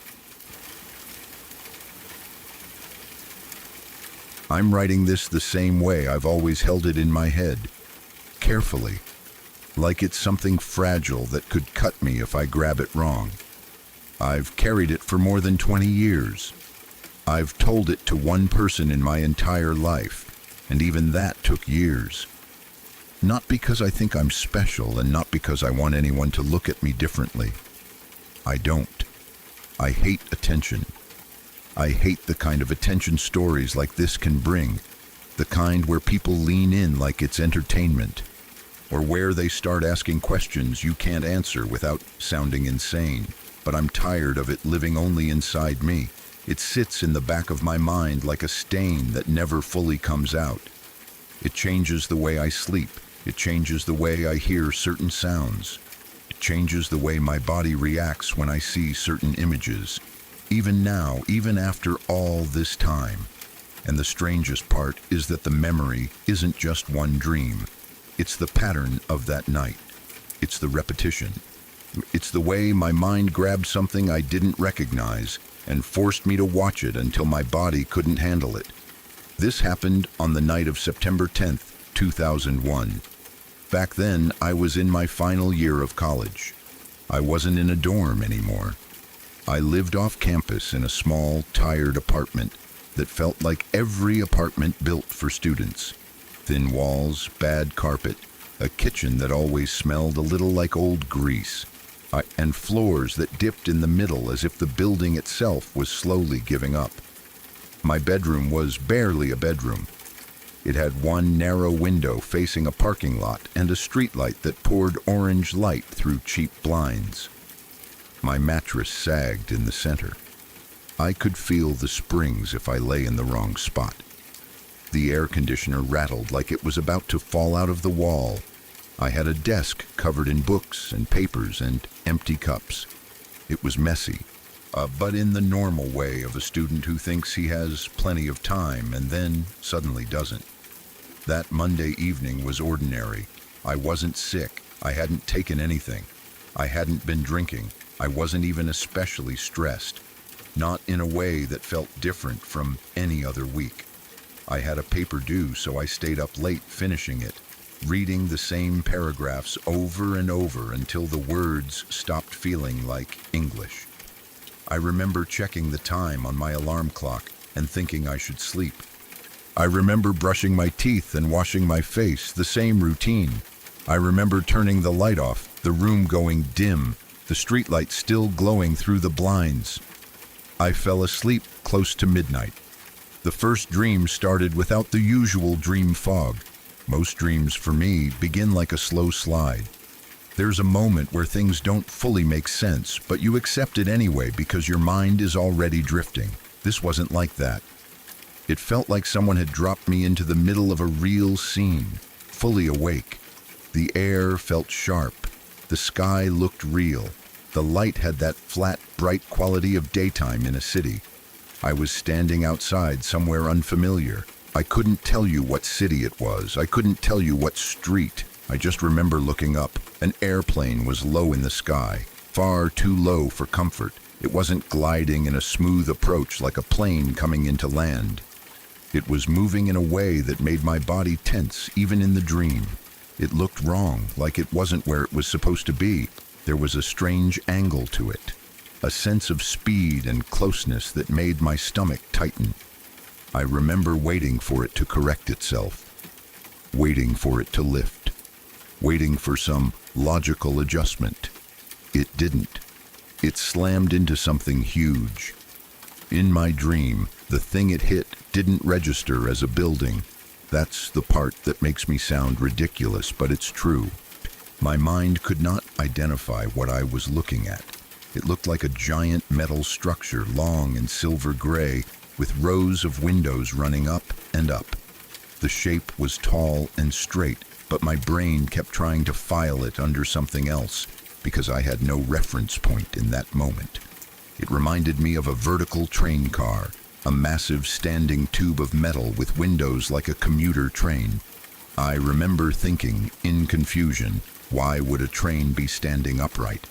I'm writing this the same way I've always held it in my head, carefully, like it's something fragile that could cut me if I grab it wrong. I've carried it for more than 20 years. I've told it to one person in my entire life, and even that took years. Not because I think I'm special and not because I want anyone to look at me differently. I don't. I hate attention. I hate the kind of attention stories like this can bring, the kind where people lean in like it's entertainment, or where they start asking questions you can't answer without sounding insane. But I'm tired of it living only inside me. It sits in the back of my mind like a stain that never fully comes out. It changes the way I sleep. It changes the way I hear certain sounds. It changes the way my body reacts when I see certain images. Even now, even after all this time. And the strangest part is that the memory isn't just one dream. It's the pattern of that night. It's the repetition. It's the way my mind grabbed something I didn't recognize and forced me to watch it until my body couldn't handle it. This happened on the night of September 10th, 2001. Back then, I was in my final year of college. I wasn't in a dorm anymore. I lived off campus in a small, tired apartment that felt like every apartment built for students. Thin walls, bad carpet, a kitchen that always smelled a little like old grease, and floors that dipped in the middle as if the building itself was slowly giving up. My bedroom was barely a bedroom. It had one narrow window facing a parking lot and a streetlight that poured orange light through cheap blinds. My mattress sagged in the center. I could feel the springs if I lay in the wrong spot. The air conditioner rattled like it was about to fall out of the wall. I had a desk covered in books and papers and empty cups. It was messy, but in the normal way of a student who thinks he has plenty of time and then suddenly doesn't. That Monday evening was ordinary. I wasn't sick. I hadn't taken anything. I hadn't been drinking. I wasn't even especially stressed. Not in a way that felt different from any other week. I had a paper due, so I stayed up late finishing it, reading the same paragraphs over and over until the words stopped feeling like English. I remember checking the time on my alarm clock and thinking I should sleep. I remember brushing my teeth and washing my face, the same routine. I remember turning the light off, the room going dim, the streetlight still glowing through the blinds. I fell asleep close to midnight. The first dream started without the usual dream fog. Most dreams, for me, begin like a slow slide. There's a moment where things don't fully make sense, but you accept it anyway because your mind is already drifting. This wasn't like that. It felt like someone had dropped me into the middle of a real scene, fully awake. The air felt sharp. The sky looked real. The light had that flat, bright quality of daytime in a city. I was standing outside somewhere unfamiliar. I couldn't tell you what city it was. I couldn't tell you what street. I just remember looking up. An airplane was low in the sky, far too low for comfort. It wasn't gliding in a smooth approach like a plane coming into land. It was moving in a way that made my body tense, even in the dream. It looked wrong, like it wasn't where it was supposed to be. There was a strange angle to it, a sense of speed and closeness that made my stomach tighten. I remember waiting for it to correct itself, waiting for it to lift, waiting for some logical adjustment. It didn't. It slammed into something huge. In my dream, the thing it hit didn't register as a building. That's the part that makes me sound ridiculous, but it's true. My mind could not identify what I was looking at. It looked like a giant metal structure, long and silver gray, with rows of windows running up and up. The shape was tall and straight, but my brain kept trying to file it under something else because I had no reference point in that moment. It reminded me of a vertical train car, a massive standing tube of metal with windows like a commuter train. I remember thinking, in confusion, why would a train be standing upright?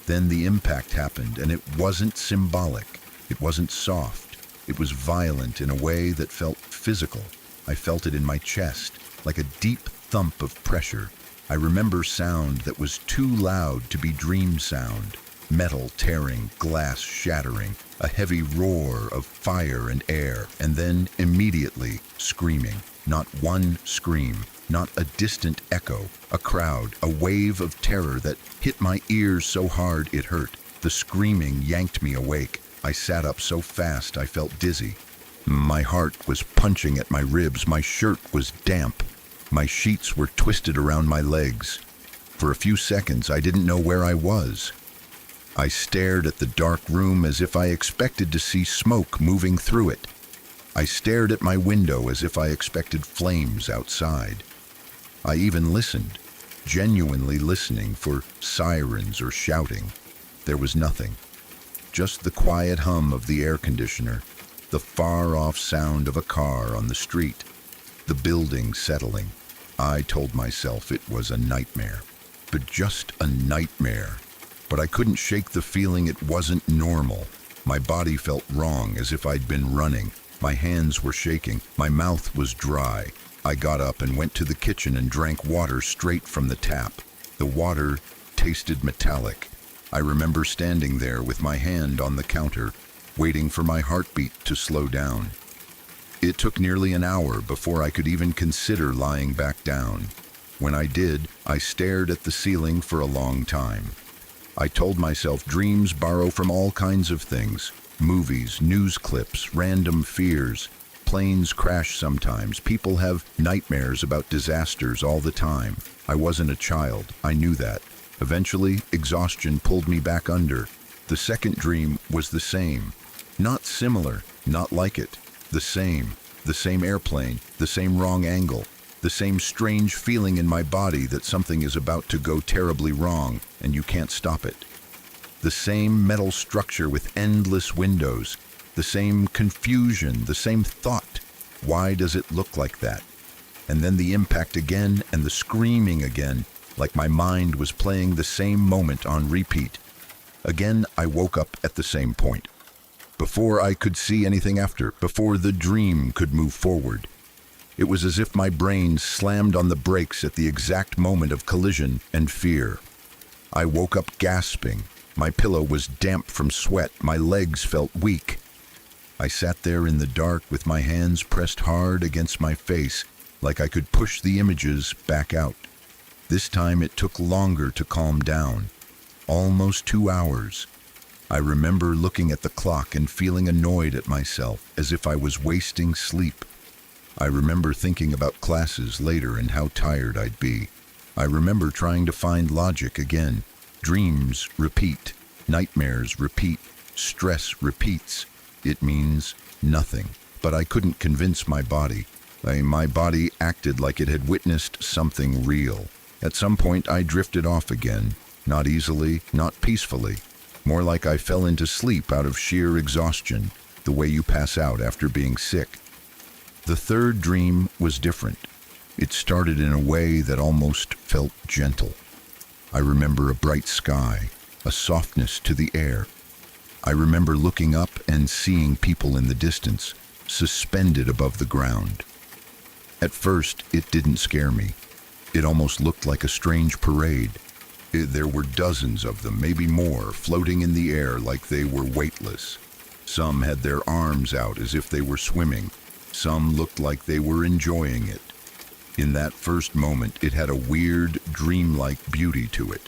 Then the impact happened, and it wasn't symbolic. It wasn't soft. It was violent in a way that felt physical. I felt it in my chest, like a deep thump of pressure. I remember sound that was too loud to be dream sound. Metal tearing, glass shattering, a heavy roar of fire and air, and then immediately screaming. Not one scream, not a distant echo, a crowd, a wave of terror that hit my ears so hard it hurt. The screaming yanked me awake. I sat up so fast I felt dizzy. My heart was punching at my ribs, my shirt was damp. My sheets were twisted around my legs. For a few seconds I didn't know where I was. I stared at the dark room as if I expected to see smoke moving through it. I stared at my window as if I expected flames outside. I even listened, genuinely listening for sirens or shouting. There was nothing. Just the quiet hum of the air conditioner, the far-off sound of a car on the street, the building settling. I told myself it was a nightmare, but just a nightmare. But I couldn't shake the feeling it wasn't normal. My body felt wrong, as if I'd been running. My hands were shaking. My mouth was dry. I got up and went to the kitchen and drank water straight from the tap. The water tasted metallic. I remember standing there with my hand on the counter, waiting for my heartbeat to slow down. It took nearly an hour before I could even consider lying back down. When I did, I stared at the ceiling for a long time. I told myself dreams borrow from all kinds of things. Movies, news clips, random fears. Planes crash sometimes. People have nightmares about disasters all the time. I wasn't a child. I knew that. Eventually, exhaustion pulled me back under. The second dream was the same. Not similar, not like it. The same airplane, the same wrong angle, the same strange feeling in my body that something is about to go terribly wrong and you can't stop it. The same metal structure with endless windows, the same confusion, the same thought. Why does it look like that? And then the impact again and the screaming again, like my mind was playing the same moment on repeat. Again, I woke up at the same point. Before I could see anything after, before the dream could move forward. It was as if my brain slammed on the brakes at the exact moment of collision and fear. I woke up gasping. My pillow was damp from sweat. My legs felt weak. I sat there in the dark with my hands pressed hard against my face, like I could push the images back out. This time it took longer to calm down. Almost 2 hours. I remember looking at the clock and feeling annoyed at myself, as if I was wasting sleep. I remember thinking about classes later and how tired I'd be. I remember trying to find logic again. Dreams repeat. Nightmares repeat. Stress repeats. It means nothing. But I couldn't convince my body. My body acted like it had witnessed something real. At some point I drifted off again. Not easily, not peacefully. More like I fell into sleep out of sheer exhaustion, the way you pass out after being sick. The third dream was different. It started in a way that almost felt gentle. I remember a bright sky, a softness to the air. I remember looking up and seeing people in the distance, suspended above the ground. At first, it didn't scare me. It almost looked like a strange parade. There were dozens of them, maybe more, floating in the air like they were weightless. Some had their arms out as if they were swimming. Some looked like they were enjoying it. In that first moment, it had a weird, dreamlike beauty to it.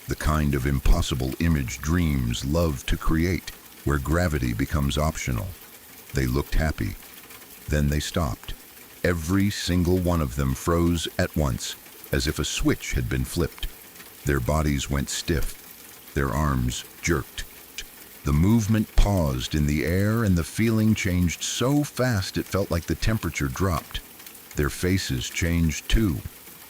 The kind of impossible image dreams love to create, where gravity becomes optional. They looked happy. Then they stopped. Every single one of them froze at once, as if a switch had been flipped. Their bodies went stiff. Their arms jerked. The movement paused in the air, and the feeling changed so fast it felt like the temperature dropped. Their faces changed too.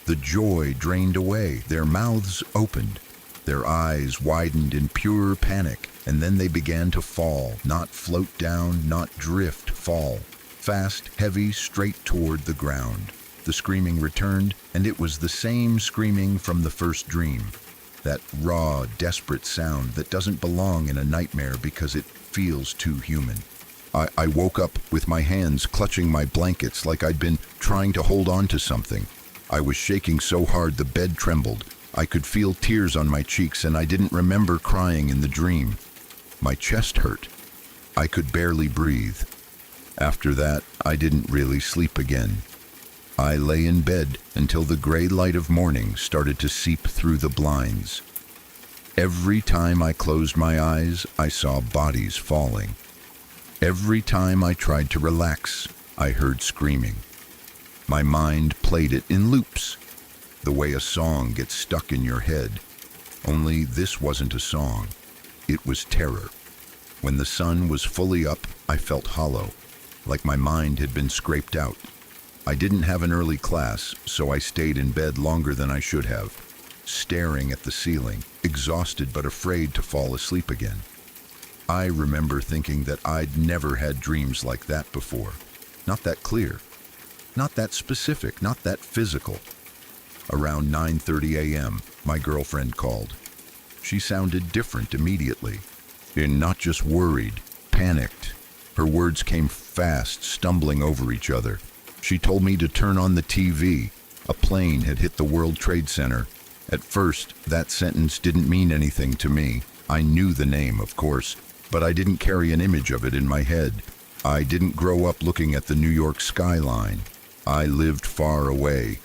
The joy drained away. Their mouths opened. Their eyes widened in pure panic, and then they began to fall, not float down, not drift, fall. Fast, heavy, straight toward the ground. The screaming returned, and it was the same screaming from the first dream. That raw, desperate sound that doesn't belong in a nightmare because it feels too human. I woke up with my hands clutching my blankets like I'd been trying to hold on to something. I was shaking so hard the bed trembled. I could feel tears on my cheeks, and I didn't remember crying in the dream. My chest hurt. I could barely breathe. After that, I didn't really sleep again. I lay in bed until the gray light of morning started to seep through the blinds. Every time I closed my eyes, I saw bodies falling. Every time I tried to relax, I heard screaming. My mind played it in loops, the way a song gets stuck in your head. Only this wasn't a song. It was terror. When the sun was fully up, I felt hollow, like my mind had been scraped out. I didn't have an early class, so I stayed in bed longer than I should have, staring at the ceiling, exhausted but afraid to fall asleep again. I remember thinking that I'd never had dreams like that before. Not that clear, not that specific, not that physical. Around 9:30 a.m., my girlfriend called. She sounded different immediately, and not just worried, panicked. Her words came fast, stumbling over each other. She told me to turn on the TV. A plane had hit the World Trade Center. At first, that sentence didn't mean anything to me. I knew the name, of course, but I didn't carry an image of it in my head. I didn't grow up looking at the New York skyline. I lived far away.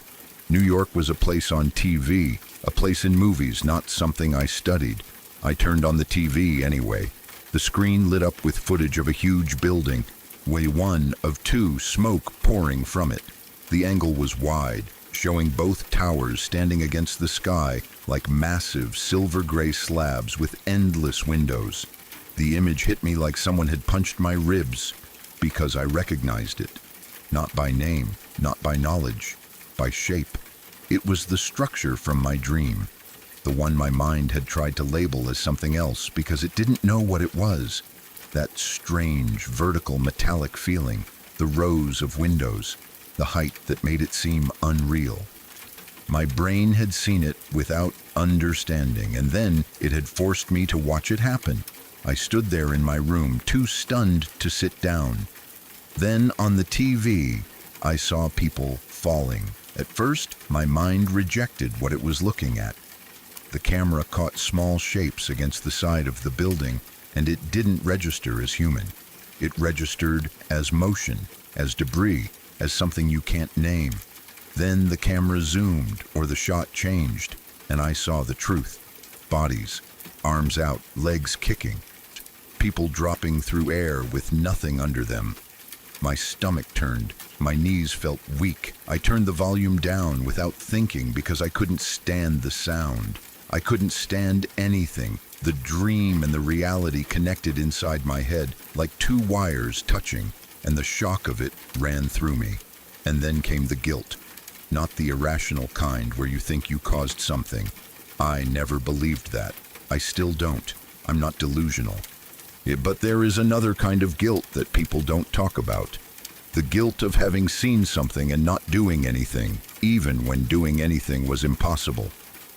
New York was a place on TV, a place in movies, not something I studied. I turned on the TV anyway. The screen lit up with footage of a huge building, one of two, smoke pouring from it. The angle was wide, showing both towers standing against the sky like massive silver-gray slabs with endless windows. The image hit me like someone had punched my ribs, because I recognized it. Not by name, not by knowledge, by shape. It was the structure from my dream, the one my mind had tried to label as something else because it didn't know what it was. That strange, vertical, metallic feeling, the rows of windows, the height that made it seem unreal. My brain had seen it without understanding, and then it had forced me to watch it happen. I stood there in my room, too stunned to sit down. Then on the TV, I saw people falling. At first, my mind rejected what it was looking at. The camera caught small shapes against the side of the building, and it didn't register as human. It registered as motion, as debris, as something you can't name. Then the camera zoomed, or the shot changed, and I saw the truth. Bodies, arms out, legs kicking. People dropping through air with nothing under them. My stomach turned. My knees felt weak. I turned the volume down without thinking because I couldn't stand the sound. I couldn't stand anything. The dream and the reality connected inside my head like two wires touching, and the shock of it ran through me. And then came the guilt. Not the irrational kind where you think you caused something. I never believed that. I still don't. I'm not delusional. But there is another kind of guilt that people don't talk about. The guilt of having seen something and not doing anything, even when doing anything was impossible.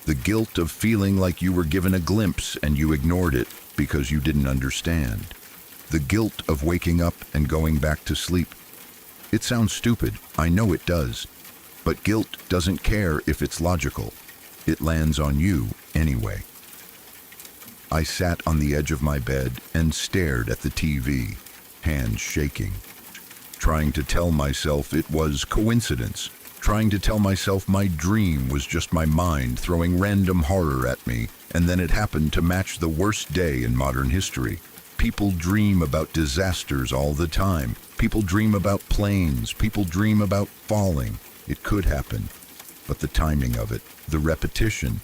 The guilt of feeling like you were given a glimpse and you ignored it because you didn't understand. The guilt of waking up and going back to sleep. It sounds stupid, I know it does. But guilt doesn't care if it's logical. It lands on you anyway. I sat on the edge of my bed and stared at the TV, hands shaking. Trying to tell myself it was coincidence. Trying to tell myself my dream was just my mind throwing random horror at me, and then it happened to match the worst day in modern history. People dream about disasters all the time. People dream about planes. People dream about falling. It could happen. but the timing of it, the repetition,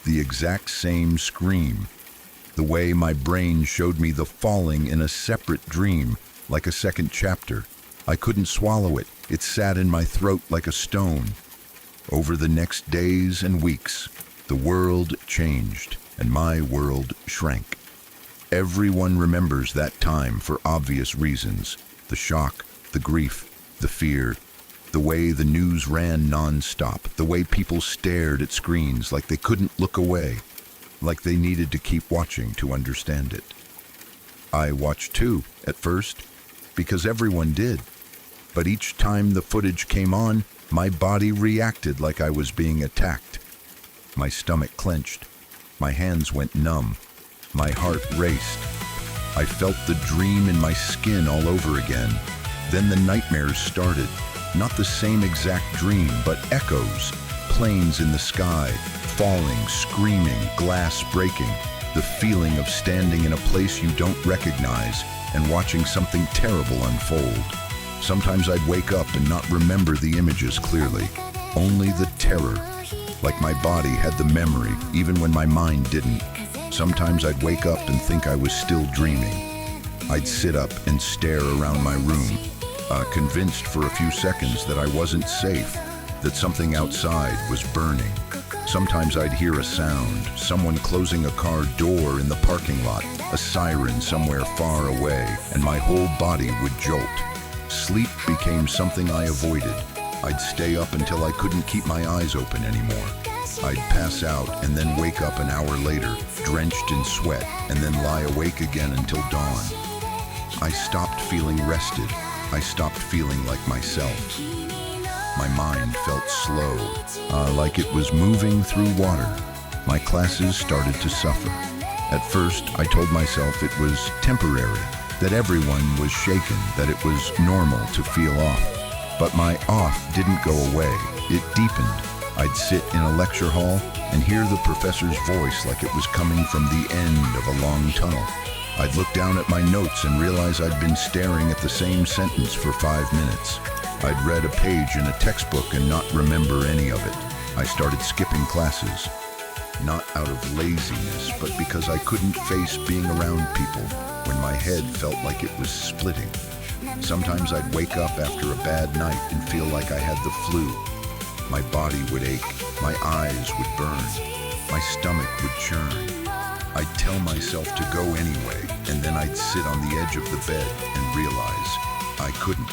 the exact same scream, the way my brain showed me the falling in a separate dream, like a second chapter. I couldn't swallow it. It sat in my throat like a stone. Over the next days and weeks, the world changed, and my world shrank. Everyone remembers that time for obvious reasons. The shock, the grief, the fear, the way the news ran non-stop, the way people stared at screens like they couldn't look away, like they needed to keep watching to understand it. I watched too, at first, because everyone did. But each time the footage came on, my body reacted like I was being attacked. My stomach clenched. My hands went numb. My heart raced. I felt the dream in my skin all over again. Then the nightmares started. Not the same exact dream, but echoes. Planes in the sky, falling, screaming, glass breaking. The feeling of standing in a place you don't recognize and watching something terrible unfold. Sometimes I'd wake up and not remember the images clearly, only the terror, like my body had the memory even when my mind didn't. Sometimes I'd wake up and think I was still dreaming. I'd sit up and stare around my room, convinced for a few seconds that I wasn't safe, that something outside was burning. Sometimes I'd hear a sound, someone closing a car door in the parking lot, a siren somewhere far away, and my whole body would jolt. Sleep became something I avoided. I'd stay up until I couldn't keep my eyes open anymore. I'd pass out and then wake up an hour later, drenched in sweat, and then lie awake again until dawn. I stopped feeling rested. I stopped feeling like myself. My mind felt slow, like it was moving through water. My classes started to suffer. At first, I told myself it was temporary, that everyone was shaken, that it was normal to feel off. But my off didn't go away. It deepened. I'd sit in a lecture hall and hear the professor's voice like it was coming from the end of a long tunnel. I'd look down at my notes and realize I'd been staring at the same sentence for 5 minutes. I'd read a page in a textbook and not remember any of it. I started skipping classes, not out of laziness, but because I couldn't face being around people when my head felt like it was splitting. Sometimes I'd wake up after a bad night and feel like I had the flu. My body would ache, my eyes would burn, my stomach would churn. I'd tell myself to go anyway, and then I'd sit on the edge of the bed and realize I couldn't.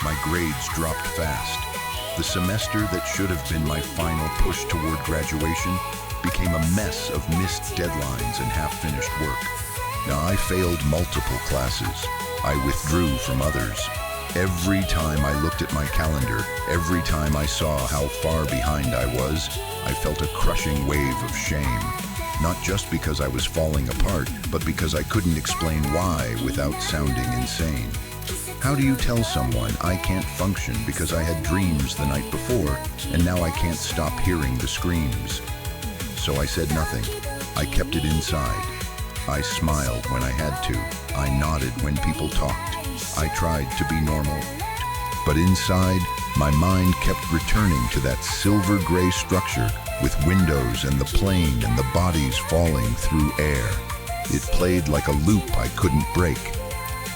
My grades dropped fast. The semester that should have been my final push toward graduation became a mess of missed deadlines and half-finished work. Now, I failed multiple classes. I withdrew from others. Every time I looked at my calendar, every time I saw how far behind I was, I felt a crushing wave of shame. Not just because I was falling apart, but because I couldn't explain why without sounding insane. How do you tell someone I can't function because I had dreams the night before, and now I can't stop hearing the screams? So I said nothing. I kept it inside. I smiled when I had to. I nodded when people talked. I tried to be normal. But inside, my mind kept returning to that silver gray structure with windows and the plane and the bodies falling through air. It played like a loop I couldn't break.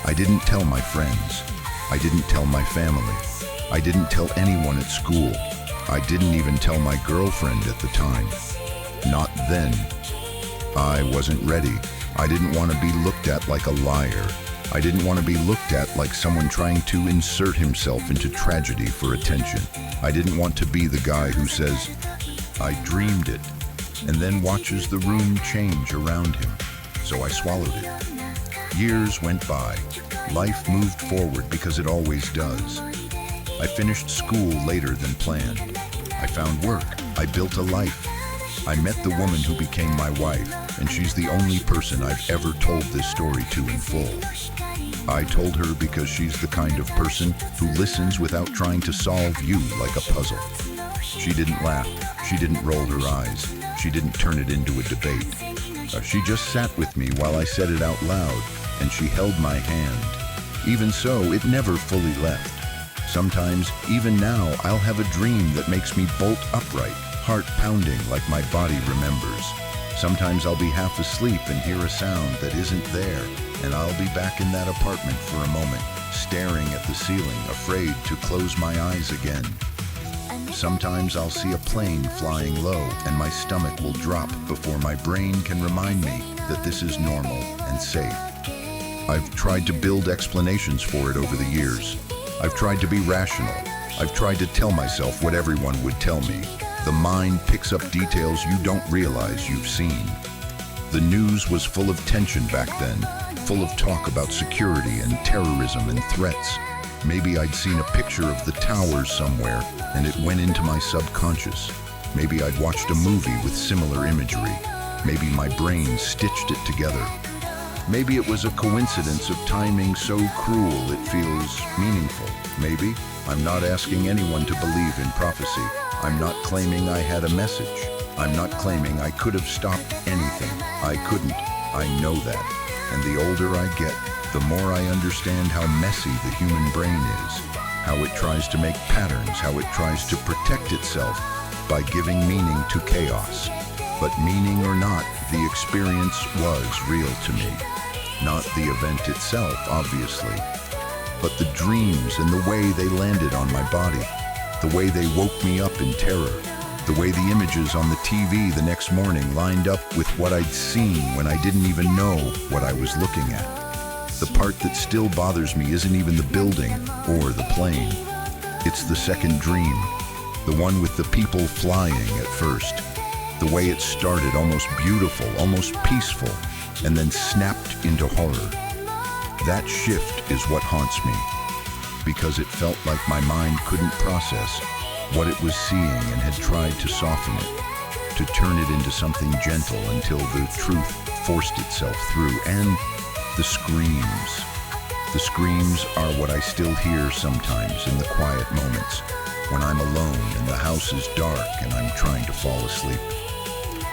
I didn't tell my friends. I didn't tell my family. I didn't tell anyone at school. I didn't even tell my girlfriend at the time. Not then. I wasn't ready. I didn't want to be looked at like a liar. I didn't want to be looked at like someone trying to insert himself into tragedy for attention. I didn't want to be the guy who says, "I dreamed it," and then watches the room change around him. So I swallowed it. Years went by. Life moved forward because it always does. I finished school later than planned. I found work. I built a life. I met the woman who became my wife, and she's the only person I've ever told this story to in full. I told her because she's the kind of person who listens without trying to solve you like a puzzle. She didn't laugh. She didn't roll her eyes. She didn't turn it into a debate. She just sat with me while I said it out loud, and she held my hand. Even so, it never fully left. Sometimes, even now, I'll have a dream that makes me bolt upright, heart pounding like my body remembers. Sometimes I'll be half asleep and hear a sound that isn't there, and I'll be back in that apartment for a moment, staring at the ceiling, afraid to close my eyes again. Sometimes I'll see a plane flying low, and my stomach will drop before my brain can remind me that this is normal and safe. I've tried to build explanations for it over the years. I've tried to be rational. I've tried to tell myself what everyone would tell me. The mind picks up details you don't realize you've seen. The news was full of tension back then, full of talk about security and terrorism and threats. Maybe I'd seen a picture of the towers somewhere, and it went into my subconscious. Maybe I'd watched a movie with similar imagery. Maybe my brain stitched it together. Maybe it was a coincidence of timing so cruel it feels meaningful. Maybe I'm not asking anyone to believe in prophecy. I'm not claiming I had a message. I'm not claiming I could have stopped anything. I couldn't. I know that. And the older I get, the more I understand how messy the human brain is, how it tries to make patterns, how it tries to protect itself by giving meaning to chaos. But meaning or not, the experience was real to me. Not the event itself, obviously, but the dreams and the way they landed on my body, the way they woke me up in terror, the way the images on the TV the next morning lined up with what I'd seen when I didn't even know what I was looking at. The part that still bothers me isn't even the building or the plane. It's the second dream, the one with the people flying at first. The way it started almost beautiful, almost peaceful, and then snapped into horror. That shift is what haunts me, because it felt like my mind couldn't process what it was seeing and had tried to soften it, to turn it into something gentle until the truth forced itself through. And the screams. The screams are what I still hear sometimes in the quiet moments, when I'm alone and the house is dark and I'm trying to fall asleep.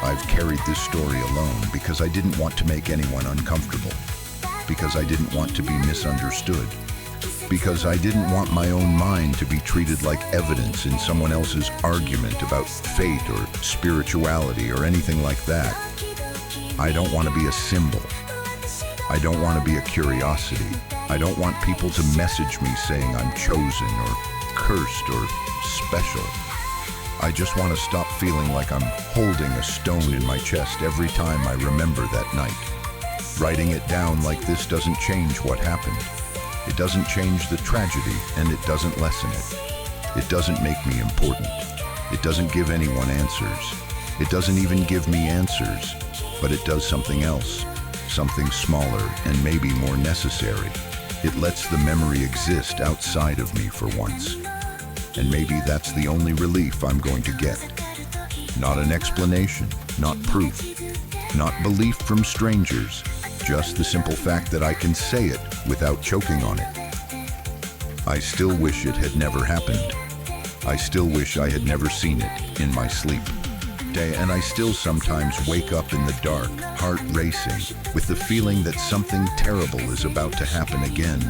I've carried this story alone because I didn't want to make anyone uncomfortable, because I didn't want to be misunderstood, because I didn't want my own mind to be treated like evidence in someone else's argument about fate or spirituality or anything like that. I don't want to be a symbol. I don't want to be a curiosity. I don't want people to message me saying I'm chosen or cursed or special. I just want to stop feeling like I'm holding a stone in my chest every time I remember that night. Writing it down like this doesn't change what happened. It doesn't change the tragedy, and it doesn't lessen it. It doesn't make me important. It doesn't give anyone answers. It doesn't even give me answers, but it does something else, something smaller and maybe more necessary. It lets the memory exist outside of me for once. And maybe that's the only relief I'm going to get. Not an explanation, not proof, not belief from strangers, just the simple fact that I can say it without choking on it. I still wish it had never happened. I still wish I had never seen it in my sleep. And I still sometimes wake up in the dark, heart racing, with the feeling that something terrible is about to happen again,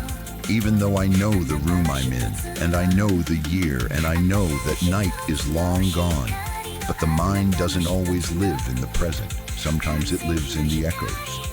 even though I know the room I'm in, and I know the year, and I know that night is long gone. But the mind doesn't always live in the present. Sometimes it lives in the echoes.